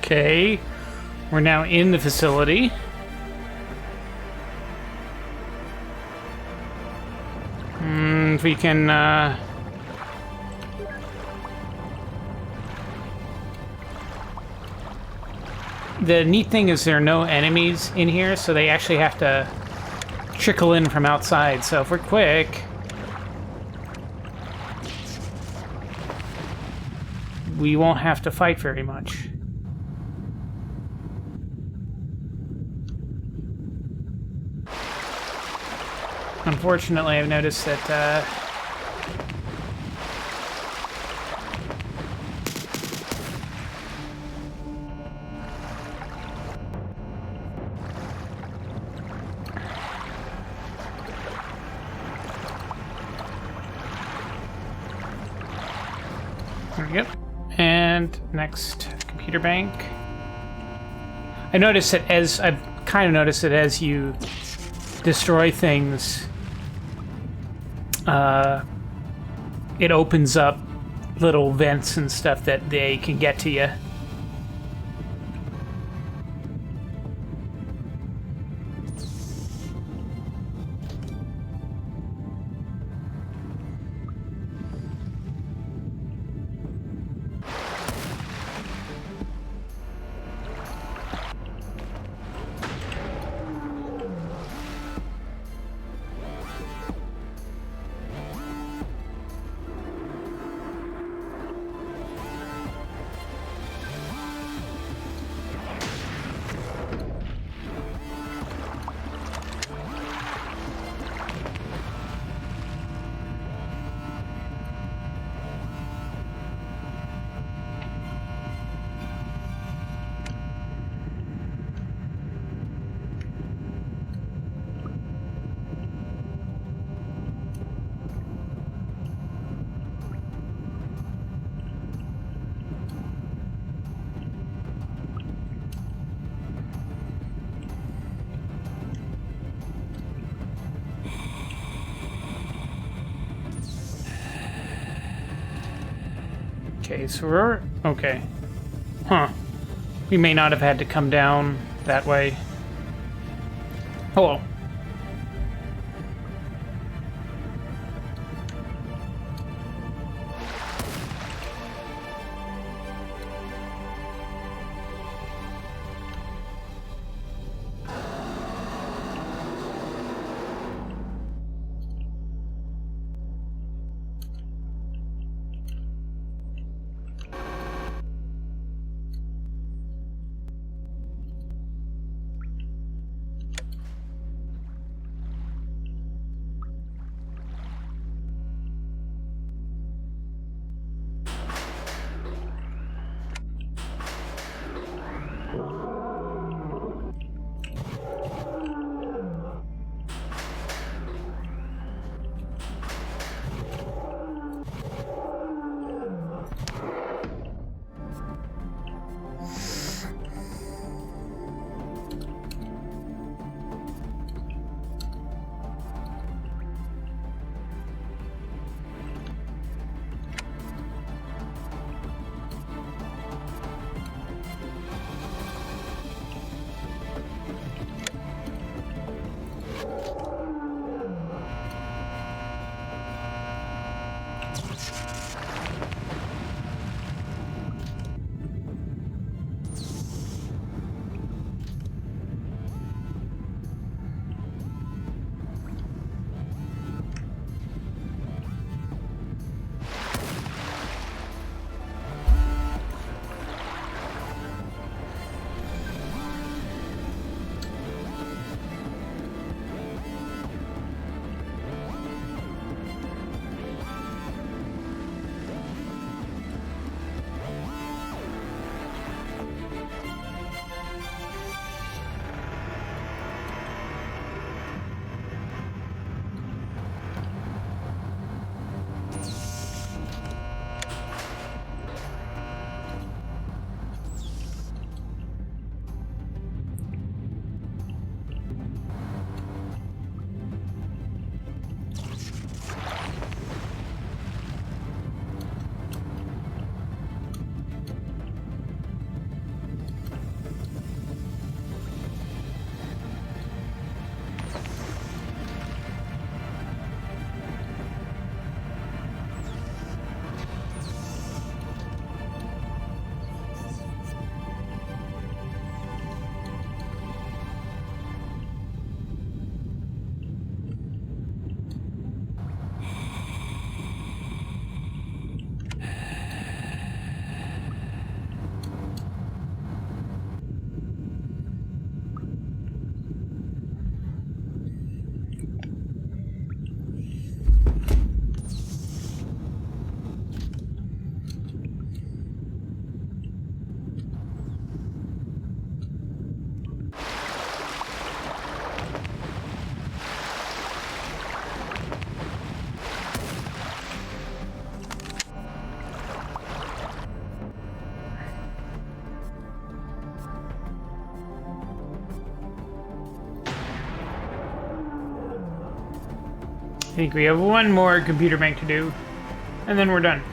Okay, we're now in the facility. If we can, the neat thing is there are no enemies in here, so they actually have to trickle in from outside. So if we're quick, we won't have to fight very much. Unfortunately, I've noticed that there we go. And next, computer bank. I noticed that I've kind of noticed that as you destroy things, it opens up little vents and stuff that they can get to you. Okay, so we're... okay. Huh. We may not have had to come down that way. Hello. think we have one more computer bank to do, and then we're done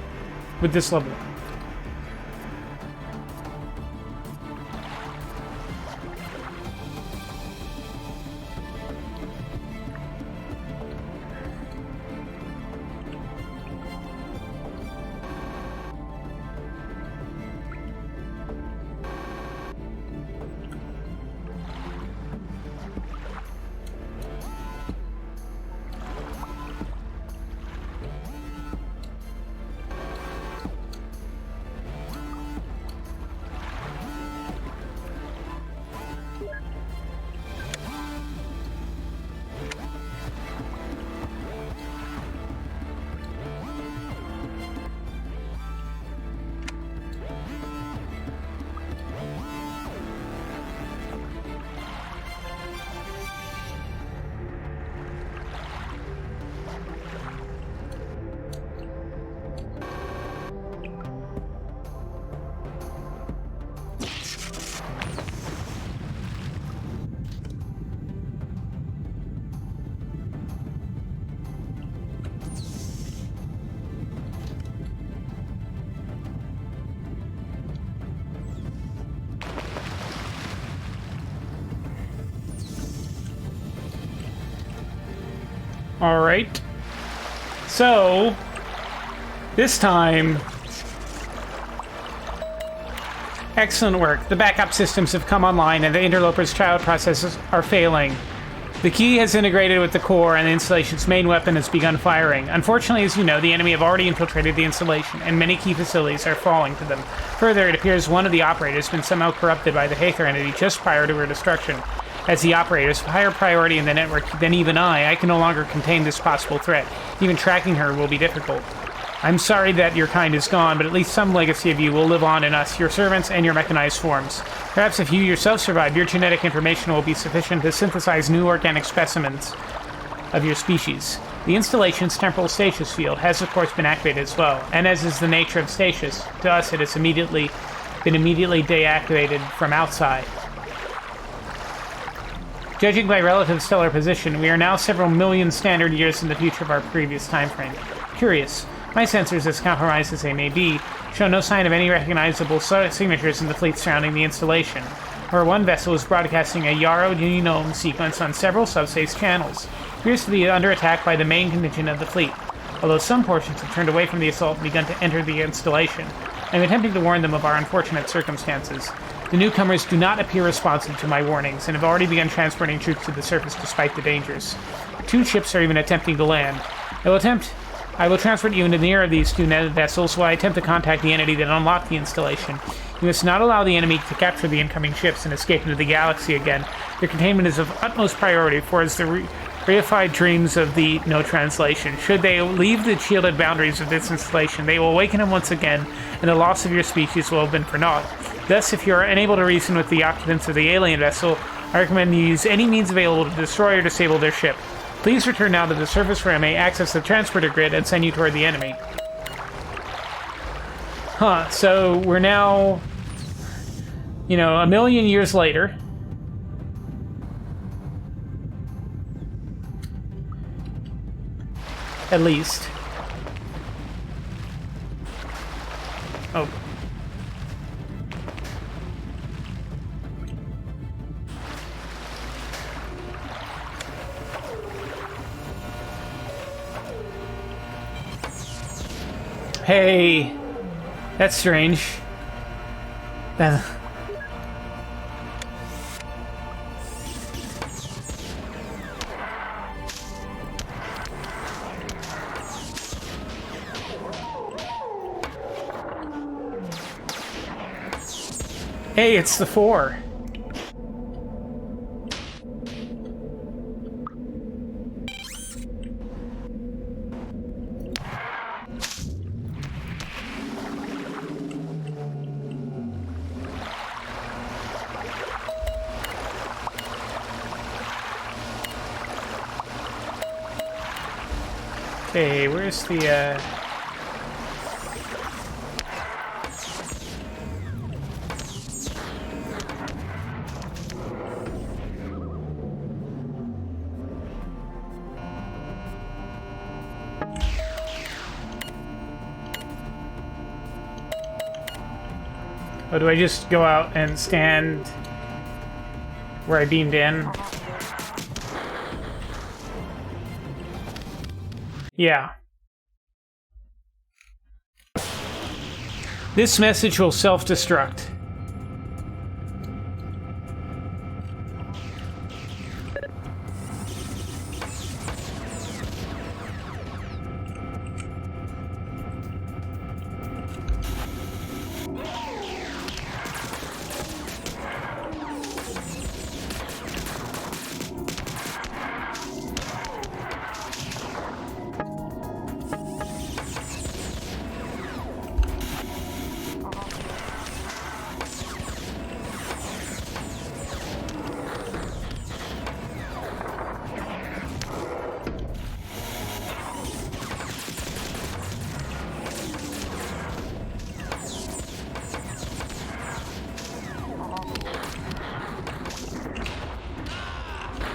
with this level. Alright. So, this time... Excellent work. The backup systems have come online and the interloper's child processes are failing. The key has integrated with the core and the installation's main weapon has begun firing. Unfortunately, as you know, the enemy have already infiltrated the installation and many key facilities are falling to them. Further, it appears one of the operators has been somehow corrupted by the Hathor entity just prior to her destruction. As the operators of higher priority in the network than even I can no longer contain this possible threat. Even tracking her will be difficult. I'm sorry that your kind is gone, but at least some legacy of you will live on in us, your servants and your mechanized forms. Perhaps if you yourself survive, your genetic information will be sufficient to synthesize new organic specimens of your species. The installation's temporal stasis field has of course been activated as well, and as is the nature of stasis, to us it has been immediately deactivated from outside. Judging by relative stellar position, we are now several million standard years in the future of our previous time frame. Curious. My sensors, as compromised as they may be, show no sign of any recognizable signatures in the fleet surrounding the installation. However, one vessel is broadcasting a Yarrow genome sequence on several subspace channels. It appears to be under attack by the main contingent of the fleet, although some portions have turned away from the assault and begun to enter the installation. I am attempting to warn them of our unfortunate circumstances. The newcomers do not appear responsive to my warnings, and have already begun transporting troops to the surface despite the dangers. 2 ships are even attempting to land. I will transport you into the nearer of these 2 vessels while I attempt to contact the entity that unlocked the installation. You must not allow the enemy to capture the incoming ships and escape into the galaxy again. Their containment is of utmost priority, for as the reified dreams of the no translation. Should they leave the shielded boundaries of this installation, they will awaken him once again, and the loss of your species will have been for naught. Thus, if you are unable to reason with the occupants of the alien vessel, I recommend you use any means available to destroy or disable their ship. Please return now to the surface where I may access the transporter grid and send you toward the enemy. Huh, so we're now, a million years later. At least. Oh. Hey, that's strange. Hey, it's the 4. Okay, where's the, Oh, do I just go out and stand where I beamed in? Yeah. This message will self-destruct.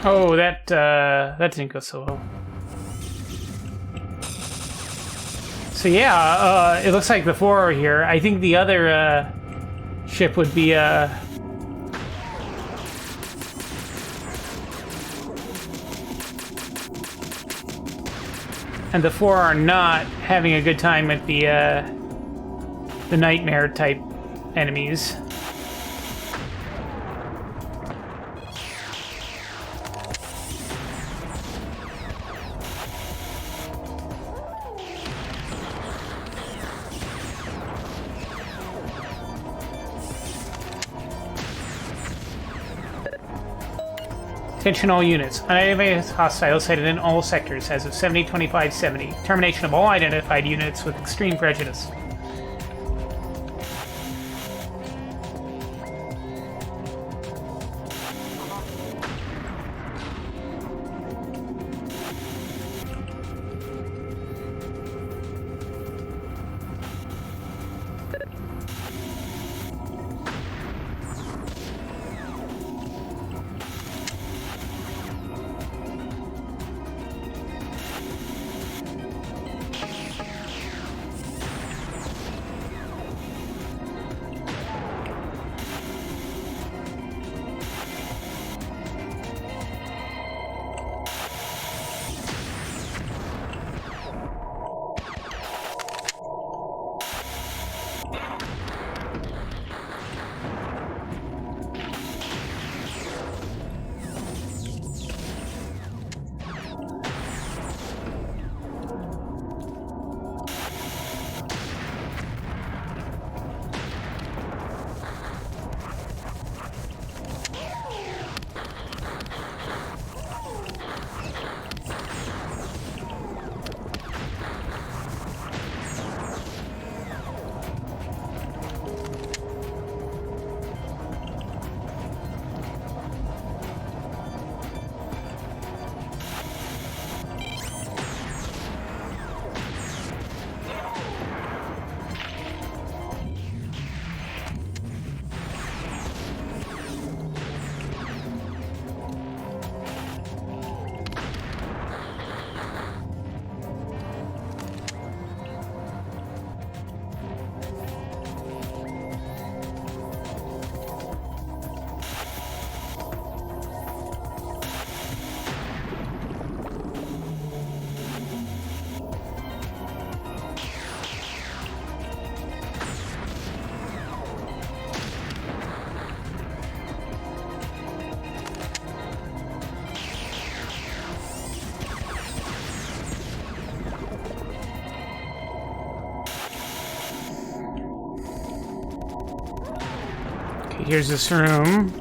Oh, that didn't go so well. So yeah, it looks like the 4 are here. I think the other ship would be and the 4 are not having a good time at the nightmare type enemies. Attention all units. Unidentified hostiles sighted in all sectors as of 70-25-70. Termination of all identified units with extreme prejudice. Here's this room.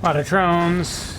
A lot of drones.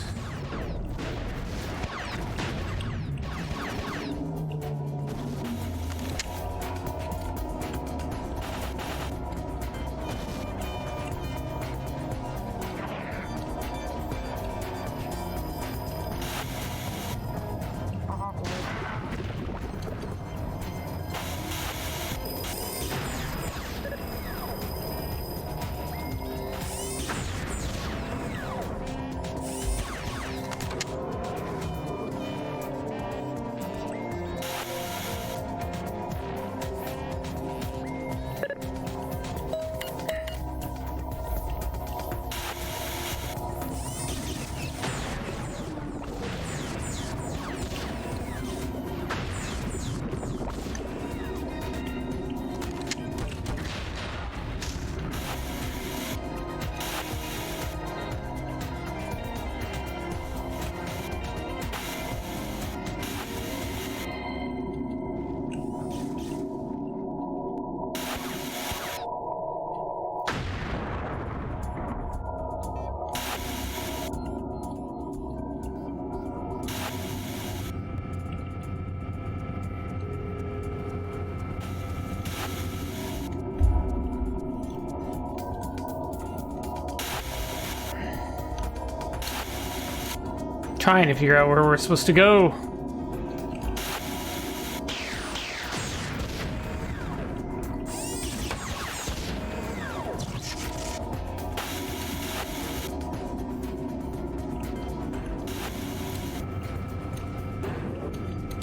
Trying to figure out where we're supposed to go.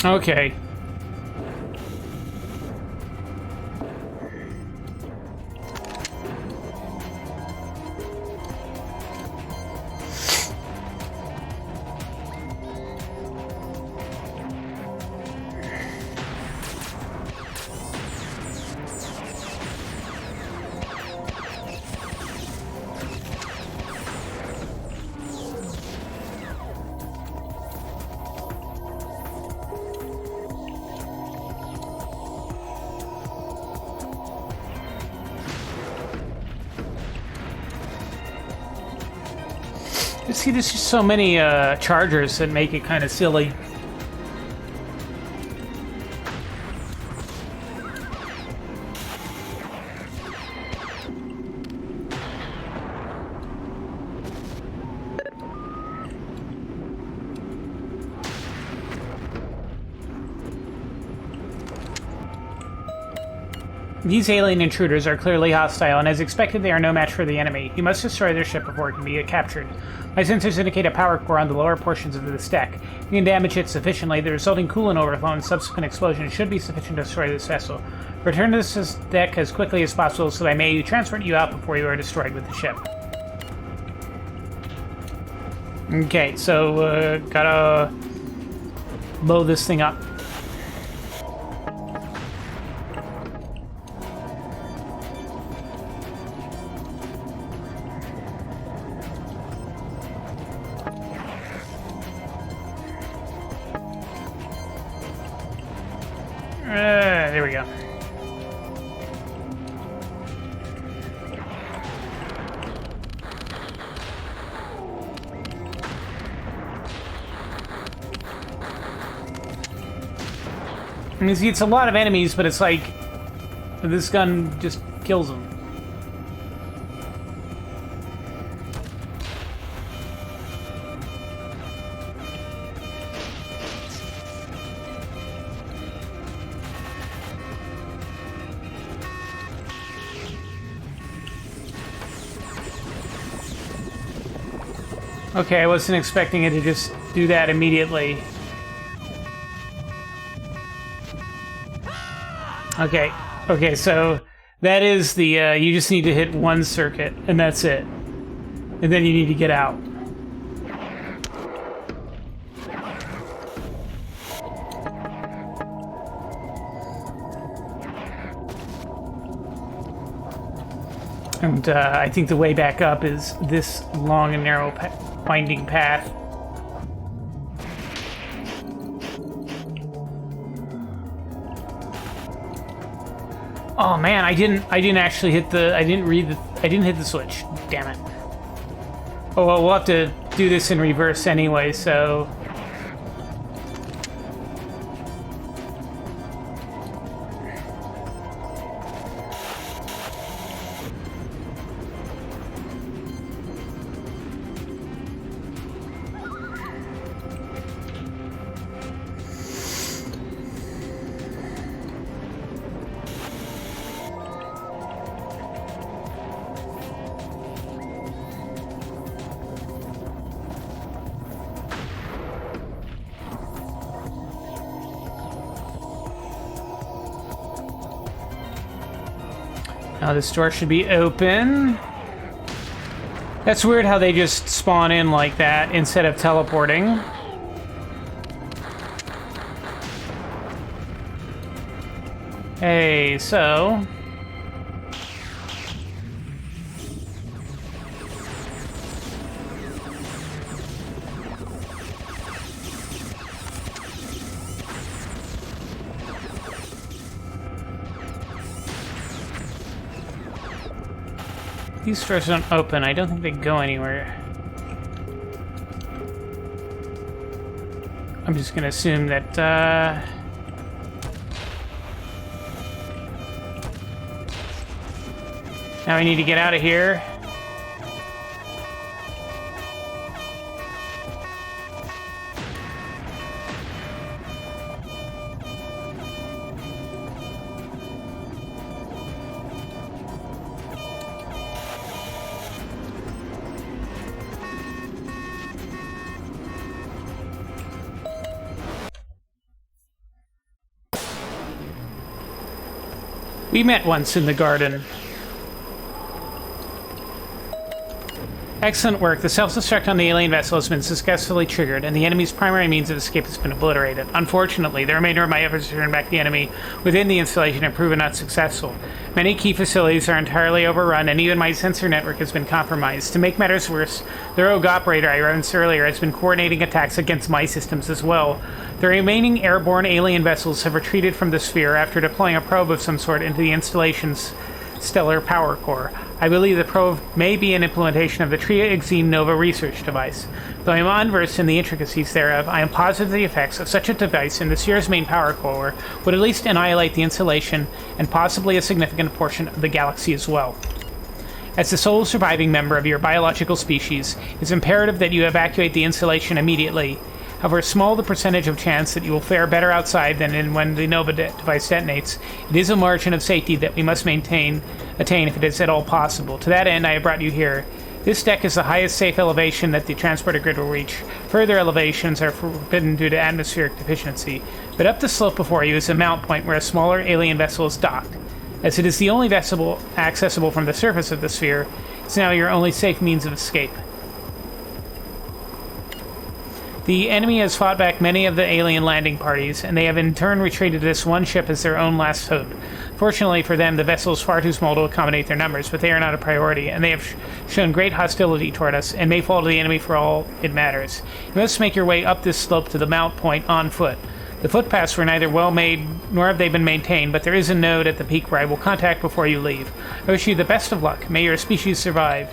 Okay. See, there's just so many chargers that make it kind of silly. These alien intruders are clearly hostile, and as expected, they are no match for the enemy. You must destroy their ship before it can be captured. My sensors indicate a power core on the lower portions of this deck. You can damage it sufficiently. The resulting coolant overflow and subsequent explosion should be sufficient to destroy this vessel. Return to this deck as quickly as possible so that I may transport you out before you are destroyed with the ship. Okay, so gotta blow this thing up. There we go. I mean, see, it's a lot of enemies, but it's like this gun just kills them. Okay, I wasn't expecting it to just do that immediately. Okay, so that is the, you just need to hit one circuit, and that's it. And then you need to get out. And I think the way back up is this long and narrow winding path. Oh man, I didn't actually hit the, I didn't hit the switch. Damn it. Oh, well, we'll have to do this in reverse anyway, so... Now this door should be open. That's weird how they just spawn in like that instead of teleporting. Hey, so... These doors don't open. I don't think they go anywhere. I'm just gonna assume that, now I need to get out of here. We met once in the garden. Excellent work. The self-destruct on the alien vessel has been successfully triggered, and the enemy's primary means of escape has been obliterated. Unfortunately, the remainder of my efforts to turn back the enemy within the installation have proven unsuccessful. Many key facilities are entirely overrun, and even my sensor network has been compromised. To make matters worse, the rogue operator I referenced earlier has been coordinating attacks against my systems as well. The remaining airborne alien vessels have retreated from the sphere after deploying a probe of some sort into the installation's stellar power core. I believe the probe may be an implementation of the Tria Exene Nova research device. Though I am unversed in the intricacies thereof, I am positive the effects of such a device in the sphere's main power core would at least annihilate the installation and possibly a significant portion of the galaxy as well. As the sole surviving member of your biological species, it's imperative that you evacuate the installation immediately. However small the percentage of chance that you will fare better outside than in when the Nova device detonates, it is a margin of safety that we must attain if it is at all possible. To that end, I have brought you here. This deck is the highest safe elevation that the transporter grid will reach. Further elevations are forbidden due to atmospheric deficiency, but up the slope before you is a mount point where a smaller alien vessel is docked. As it is the only vessel accessible from the surface of the sphere, it's now your only safe means of escape. The enemy has fought back many of the alien landing parties, and they have in turn retreated to this one ship as their own last hope. Fortunately for them, the vessel is far too small to accommodate their numbers, but they are not a priority, and they have shown great hostility toward us, and may fall to the enemy for all it matters. You must make your way up this slope to the mount point on foot. The footpaths were neither well made, nor have they been maintained, but there is a node at the peak where I will contact before you leave. I wish you the best of luck. May your species survive.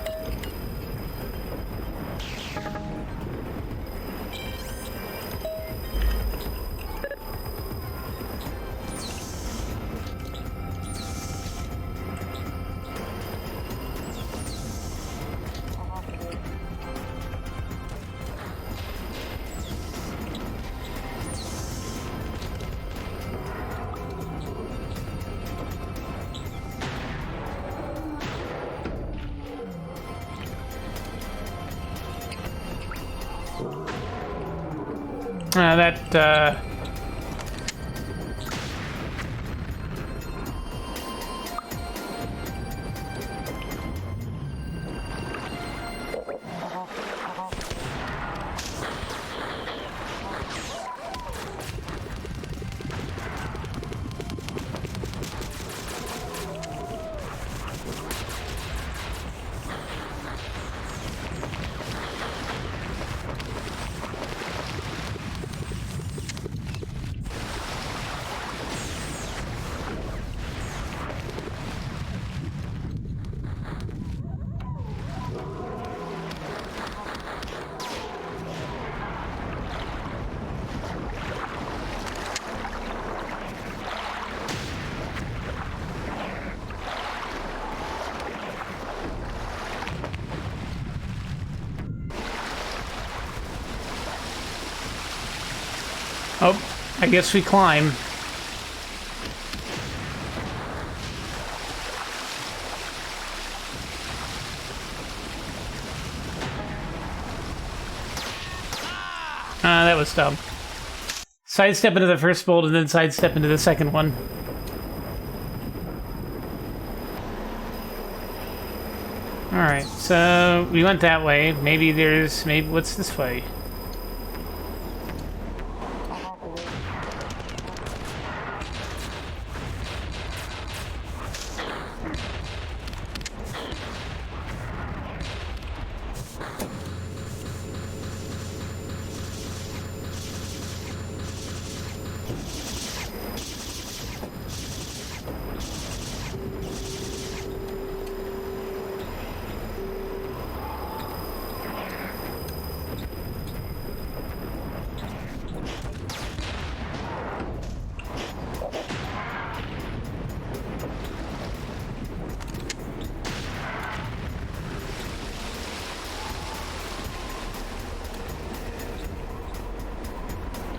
I guess we climb. That was dumb. Sidestep into the first bolt and then sidestep into the second one. Alright, so we went that way. Maybe what's this way?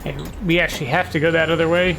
Hey, we actually have to go that other way.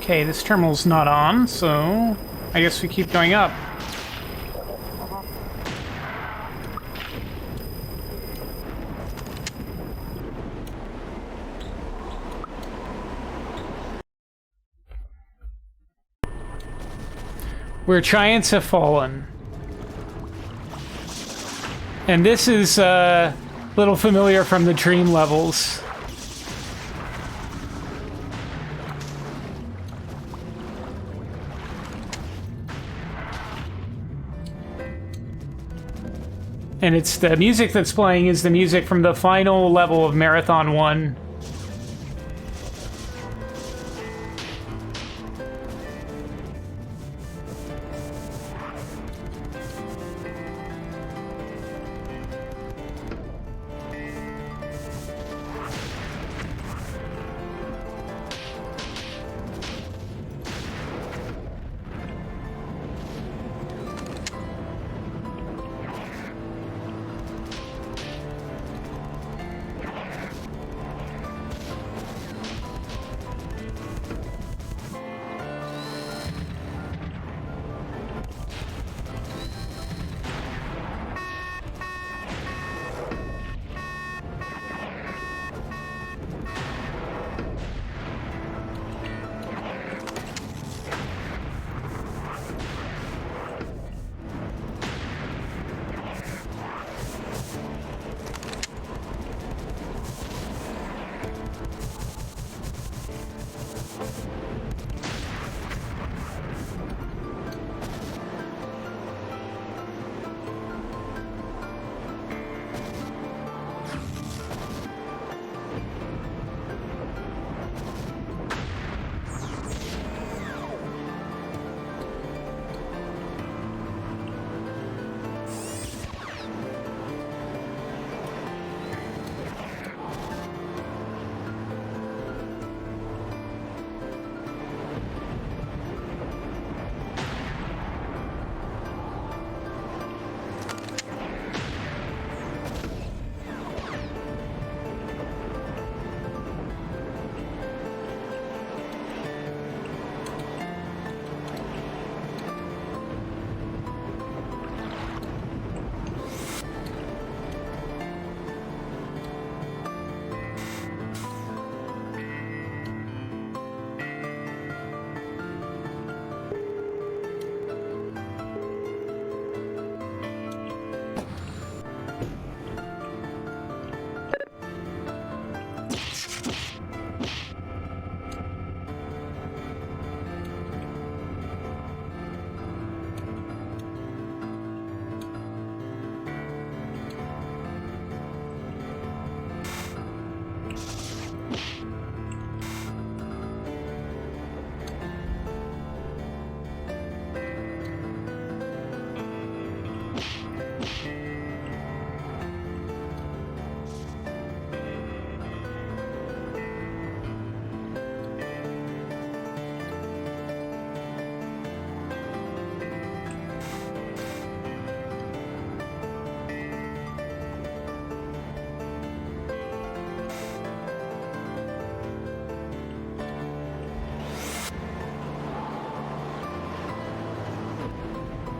Okay, this terminal's not on, so I guess we keep going up. Where giants have fallen. And this is a little familiar from the dream levels. And it's the music that's playing is the music from the final level of Marathon 1.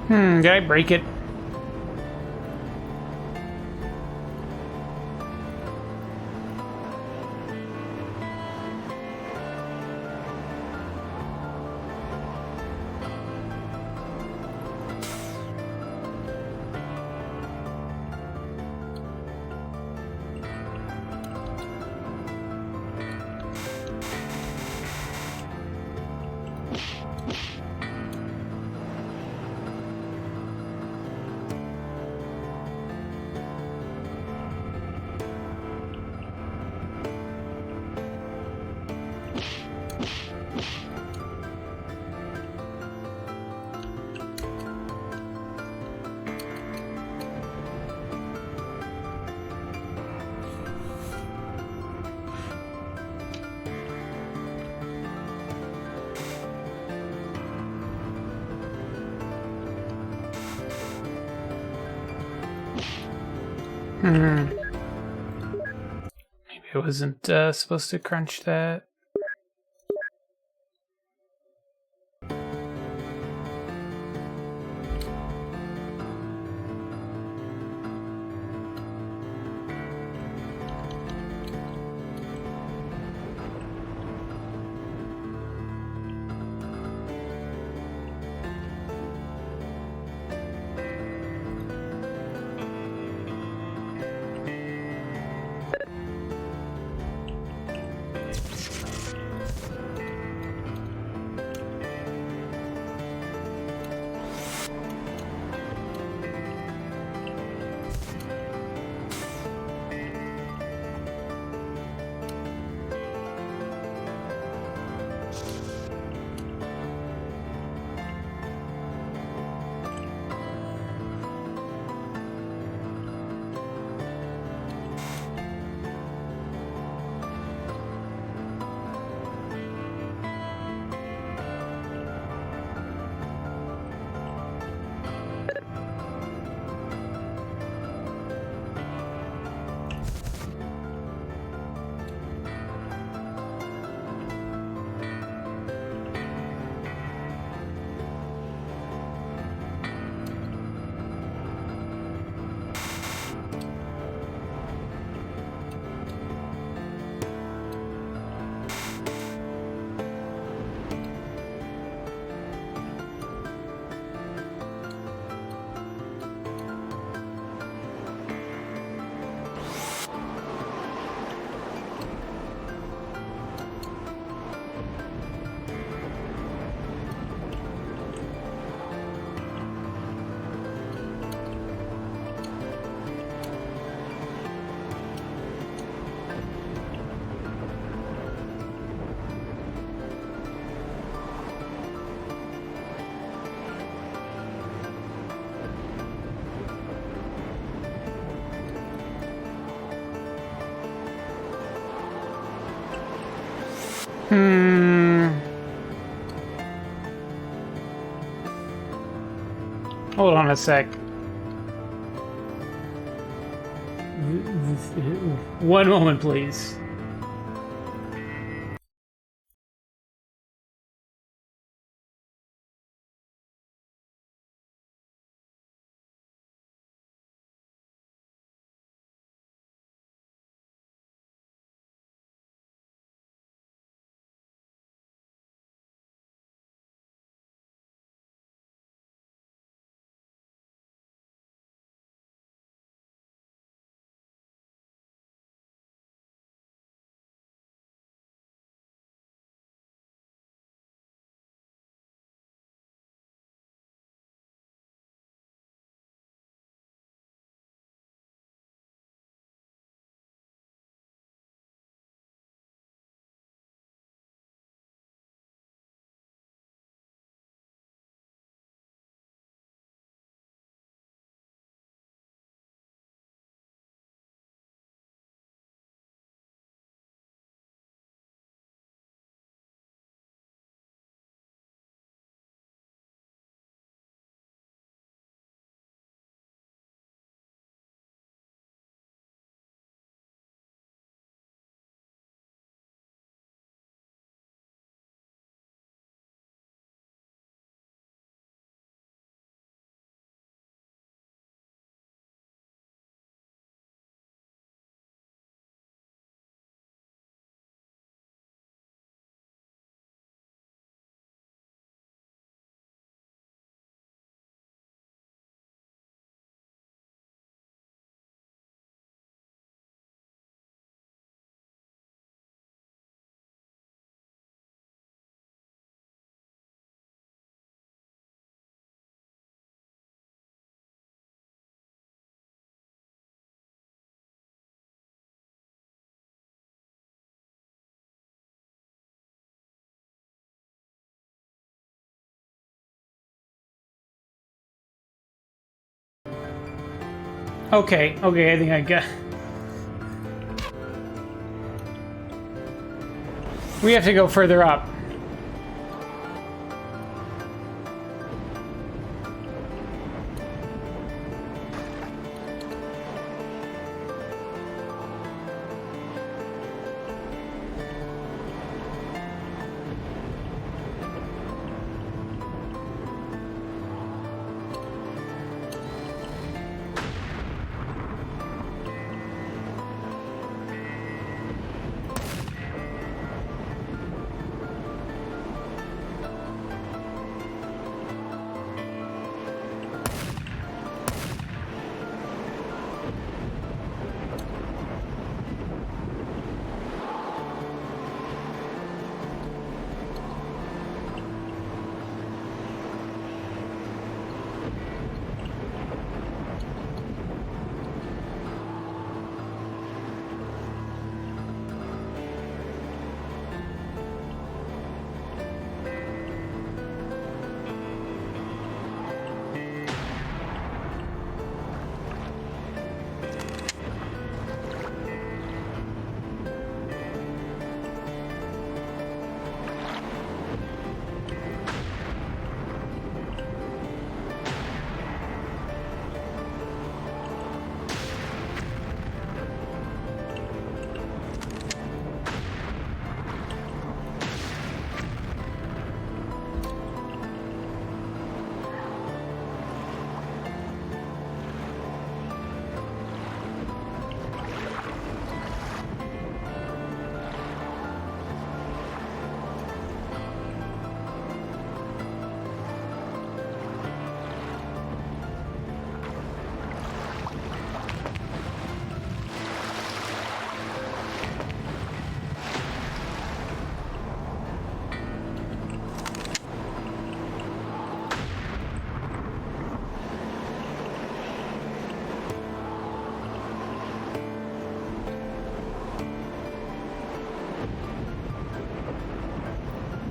Did I break it? Maybe I wasn't supposed to crunch that. Hold on a sec. One moment, please. Okay, I think I got... We have to go further up.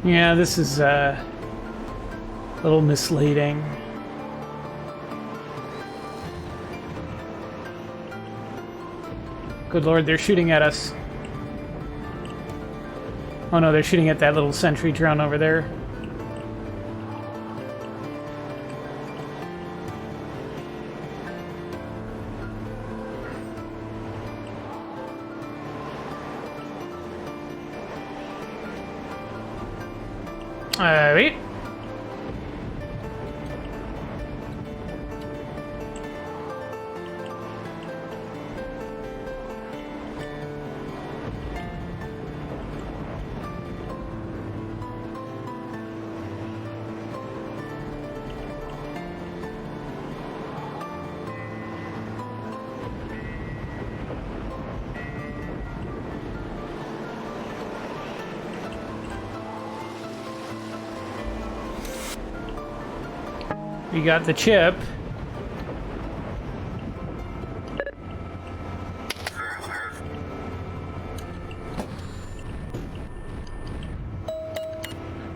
Yeah, this is a little misleading. Good lord, they're shooting at us. Oh no, they're shooting at that little sentry drone over there. Wait. We got the chip.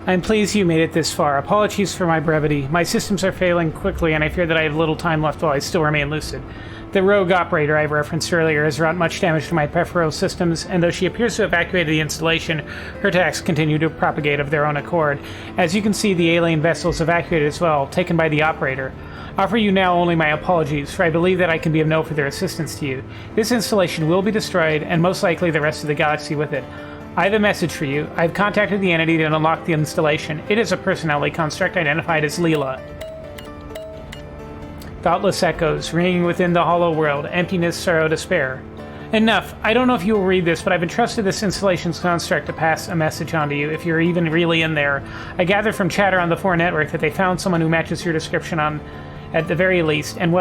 I'm pleased you made it this far. Apologies for my brevity. My systems are failing quickly, and I fear that I have little time left while I still remain lucid. The rogue operator I've referenced earlier has wrought much damage to my peripheral systems, and though she appears to have evacuated the installation, her attacks continue to propagate of their own accord. As you can see, the alien vessel is evacuated as well, taken by the operator. Offer you now only my apologies, for I believe that I can be of no further assistance to you. This installation will be destroyed, and most likely the rest of the galaxy with it. I have a message for you. I've contacted the entity to unlock the installation. It is a personality construct identified as Leela. Thoughtless echoes, ringing within the hollow world, emptiness, sorrow, despair. Enough. I don't know if you will read this, but I've entrusted this installation's construct to pass a message on to you, if you're even really in there. I gather from chatter on the 4 network that they found someone who matches your description on, at the very least, and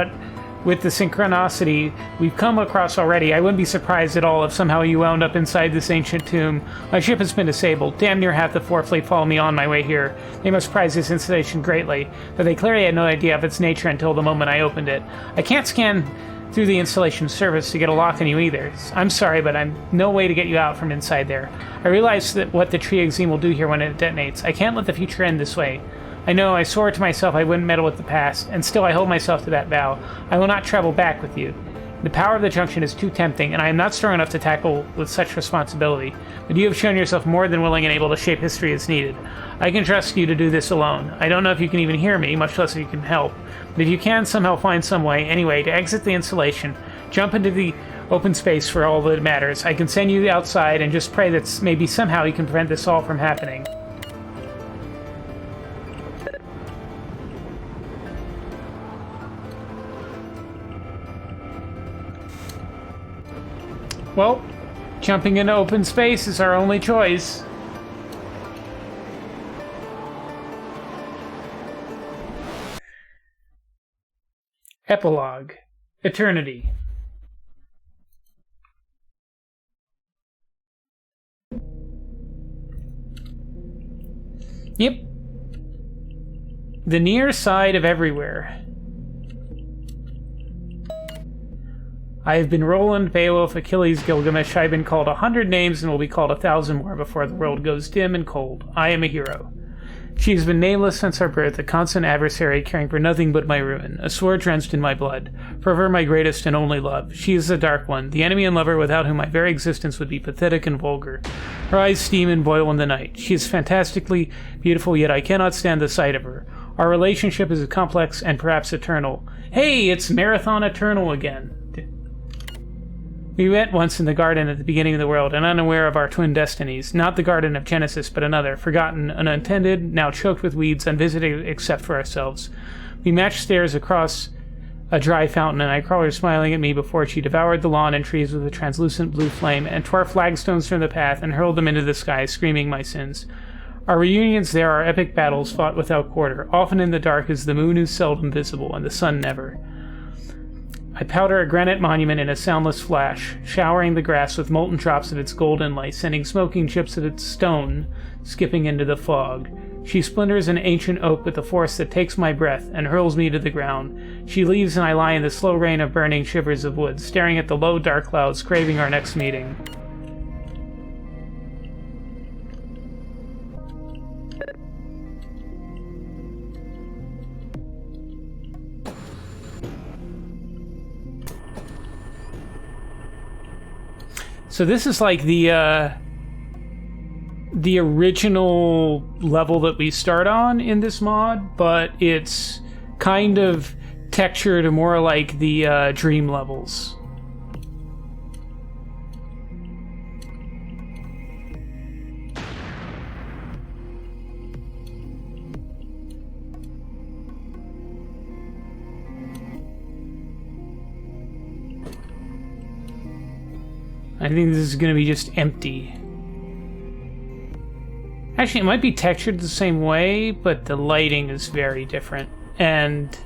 with the synchronicity we've come across already, I wouldn't be surprised at all if somehow you wound up inside this ancient tomb. My ship has been disabled. Damn near half the 4 fleet follow me on my way here. They must prize this installation greatly, but they clearly had no idea of its nature until the moment I opened it. I can't scan through the installation service to get a lock on you either. I'm sorry, but I'm no way to get you out from inside there. I realize that what the Triexene will do here when it detonates. I can't let the future end this way. I know, I swore to myself I wouldn't meddle with the past, and still I hold myself to that vow. I will not travel back with you. The power of the junction is too tempting, and I am not strong enough to tackle with such responsibility. But you have shown yourself more than willing and able to shape history as needed. I can trust you to do this alone. I don't know if you can even hear me, much less if you can help. But if you can somehow find some way, anyway, to exit the installation, jump into the open space for all that matters, I can send you outside and just pray that maybe somehow you can prevent this all from happening. Well, jumping into open space is our only choice. Epilogue. Eternity. Yep. The near side of everywhere. I have been Roland, Beowulf, Achilles, Gilgamesh. I have been called 100 names and will be called 1,000 more before the world goes dim and cold. I am a hero. She has been nameless since our birth, a constant adversary caring for nothing but my ruin, a sword drenched in my blood, forever my greatest and only love. She is the Dark One, the enemy and lover without whom my very existence would be pathetic and vulgar. Her eyes steam and boil in the night. She is fantastically beautiful, yet I cannot stand the sight of her. Our relationship is complex and perhaps eternal. Hey, it's Marathon Eternal again. We met once in the garden at the beginning of the world, and unaware of our twin destinies. Not the garden of Genesis, but another, forgotten, unattended, now choked with weeds, unvisited except for ourselves. We matched stairs across a dry fountain, and I crawled her smiling at me before she devoured the lawn and trees with a translucent blue flame, and tore flagstones from the path and hurled them into the sky, screaming my sins. Our reunions there are epic battles fought without quarter, often in the dark as the moon is seldom visible, and the sun never. I powder a granite monument in a soundless flash, showering the grass with molten drops of its golden light, sending smoking chips of its stone skipping into the fog. She splinters an ancient oak with a force that takes my breath and hurls me to the ground. She leaves and I lie in the slow rain of burning shivers of wood, staring at the low dark clouds, craving our next meeting. So this is like the original level that we start on in this mod, but it's kind of textured more like the dream levels. I think this is going to be just empty. Actually, it might be textured the same way, but the lighting is very different. And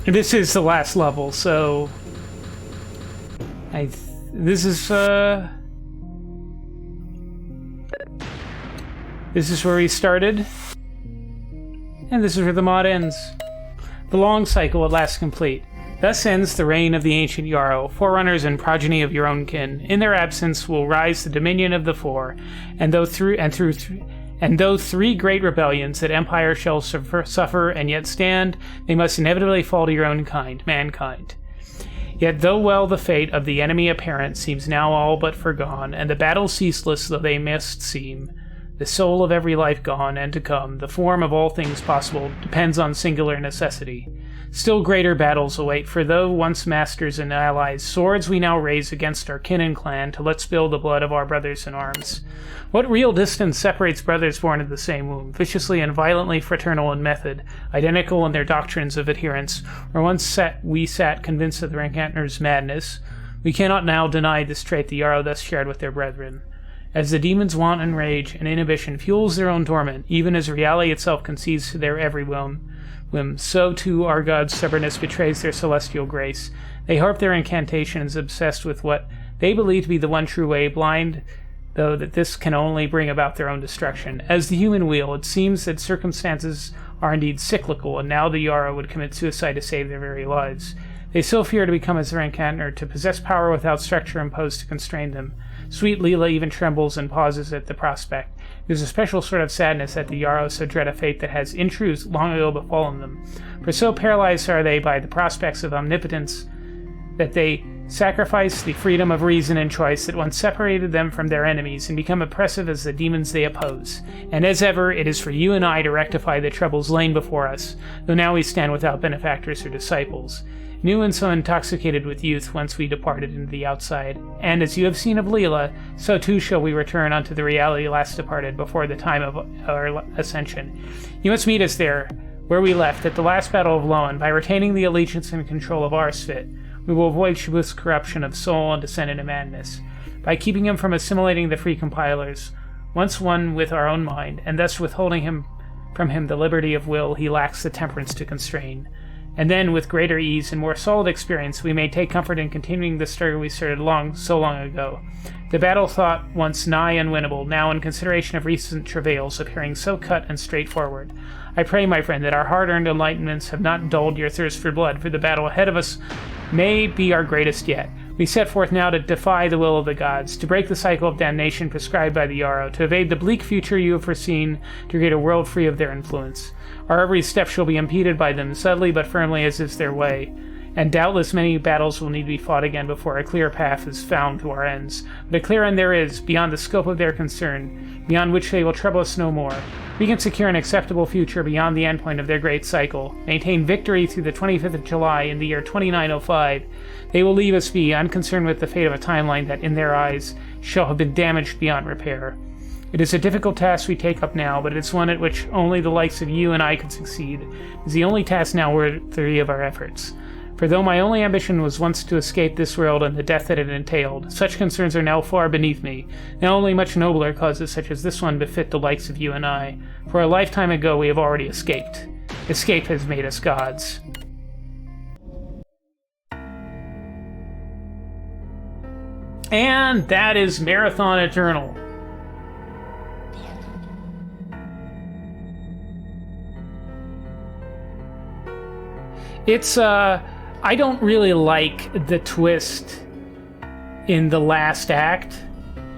this is the last level, so this is where we started, and this is where the mod ends. The long cycle at last complete. Thus ends the reign of the ancient Jarl, forerunners and progeny of your own kin. In their absence will rise the dominion of the Four, and though three great rebellions that empire shall suffer and yet stand, they must inevitably fall to your own kind, mankind. Yet though well the fate of the enemy apparent seems now all but forgone, and the battle ceaseless though they must seem, the soul of every life gone and to come, the form of all things possible, depends on singular necessity. Still greater battles await, for though once masters and allies, swords we now raise against our kin and clan to let spill the blood of our brothers in arms. What real distance separates brothers born of the same womb, viciously and violently fraternal in method, identical in their doctrines of adherence, where once we sat convinced of the Rankantner's madness? We cannot now deny this trait the Jarl thus shared with their brethren. As the demons' wanton rage and inhibition fuels their own torment, even as reality itself concedes to their every whim, whim, so too our gods' stubbornness betrays their celestial grace. They harp their incantations, obsessed with what they believe to be the one true way, blind though that this can only bring about their own destruction. As the human wheel, it seems that circumstances are indeed cyclical, and now the Yarrow would commit suicide to save their very lives. They so fear to become as their incarnate, to possess power without structure imposed to constrain them. Sweet Leela even trembles and pauses at the prospect. There's a special sort of sadness that the Yarrow so dread a fate that has, in truth, long ago befallen them. For so paralyzed are they by the prospects of omnipotence that they sacrifice the freedom of reason and choice that once separated them from their enemies and become oppressive as the demons they oppose. And as ever, it is for you and I to rectify the troubles lain before us, though now we stand without benefactors or disciples. New and so intoxicated with youth whence we departed into the outside, and as you have seen of Leela, so too shall we return unto the reality last departed before the time of our ascension. You must meet us there, where we left, at the last battle of Loen, by retaining the allegiance and control of Arsfit. We will avoid Shabuth's corruption of soul and descend into madness, by keeping him from assimilating the free compilers, once one with our own mind, and thus withholding from him the liberty of will he lacks the temperance to constrain. And then, with greater ease and more solid experience, we may take comfort in continuing the struggle we started so long ago. The battle thought once nigh unwinnable, now in consideration of recent travails, appearing so cut and straightforward. I pray, my friend, that our hard-earned enlightenments have not dulled your thirst for blood, for the battle ahead of us may be our greatest yet. We set forth now to defy the will of the gods, to break the cycle of damnation prescribed by the Yarrow, to evade the bleak future you have foreseen, to create a world free of their influence. Our every step shall be impeded by them, subtly but firmly as is their way, and doubtless many battles will need to be fought again before a clear path is found to our ends. But a clear end there is, beyond the scope of their concern, beyond which they will trouble us no more. We can secure an acceptable future beyond the endpoint of their great cycle, maintain victory through the 25th of July in the year 2905. They will leave us be, unconcerned with the fate of a timeline that, in their eyes, shall have been damaged beyond repair. It is a difficult task we take up now, but it's one at which only the likes of you and I could succeed. It is the only task now worthy of our efforts. For though my only ambition was once to escape this world and the death that it entailed, such concerns are now far beneath me. Now only much nobler causes such as this one befit the likes of you and I. For a lifetime ago we have already escaped. Escape has made us gods. And that is Marathon Eternal. It's, I don't really like the twist in the last act,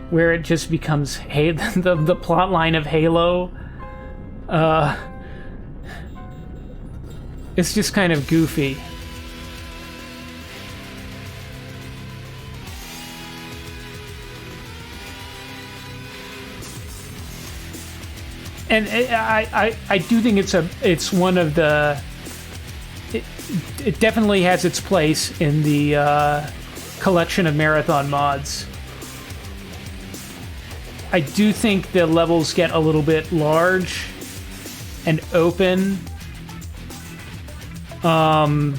where it just becomes the plot line of Halo. It's just kind of goofy. And I do think it's one of the... It definitely has its place in the collection of Marathon mods. I do think the levels get a little bit large and open. And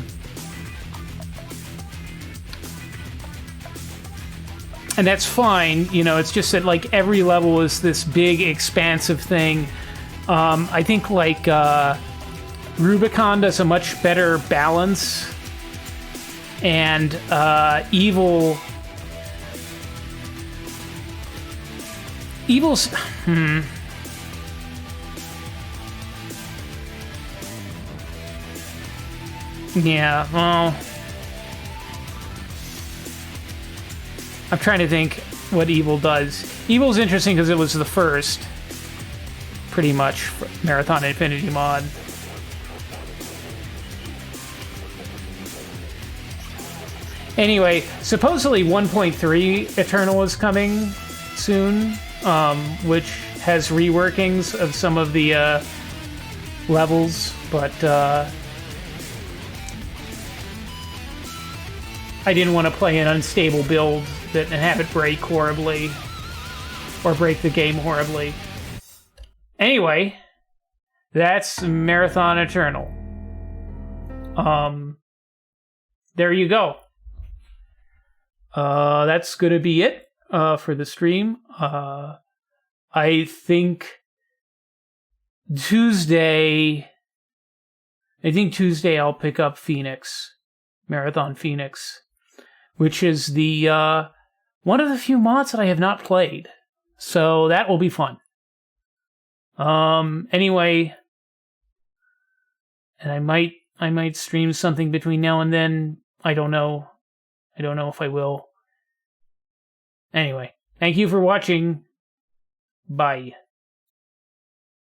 that's fine, you know, it's just that, like, every level is this big, expansive thing. I think, like, Rubicon does a much better balance, and Evil's yeah, well, I'm trying to think what Evil does. Evil's interesting because it was the first, pretty much, Marathon Infinity mod. Anyway, supposedly 1.3 Eternal is coming soon, which has reworkings of some of the levels, but I didn't want to play an unstable build and have it break horribly, or break the game horribly. Anyway, that's Marathon Eternal. There you go. That's gonna be it for the stream. I think Tuesday I think Tuesday I'll pick up Phoenix, Marathon Phoenix, which is the one of the few mods that I have not played. So that will be fun. Anyway, and I might stream something between now and then. I don't know. I don't know if I will. Anyway, thank you for watching. Bye.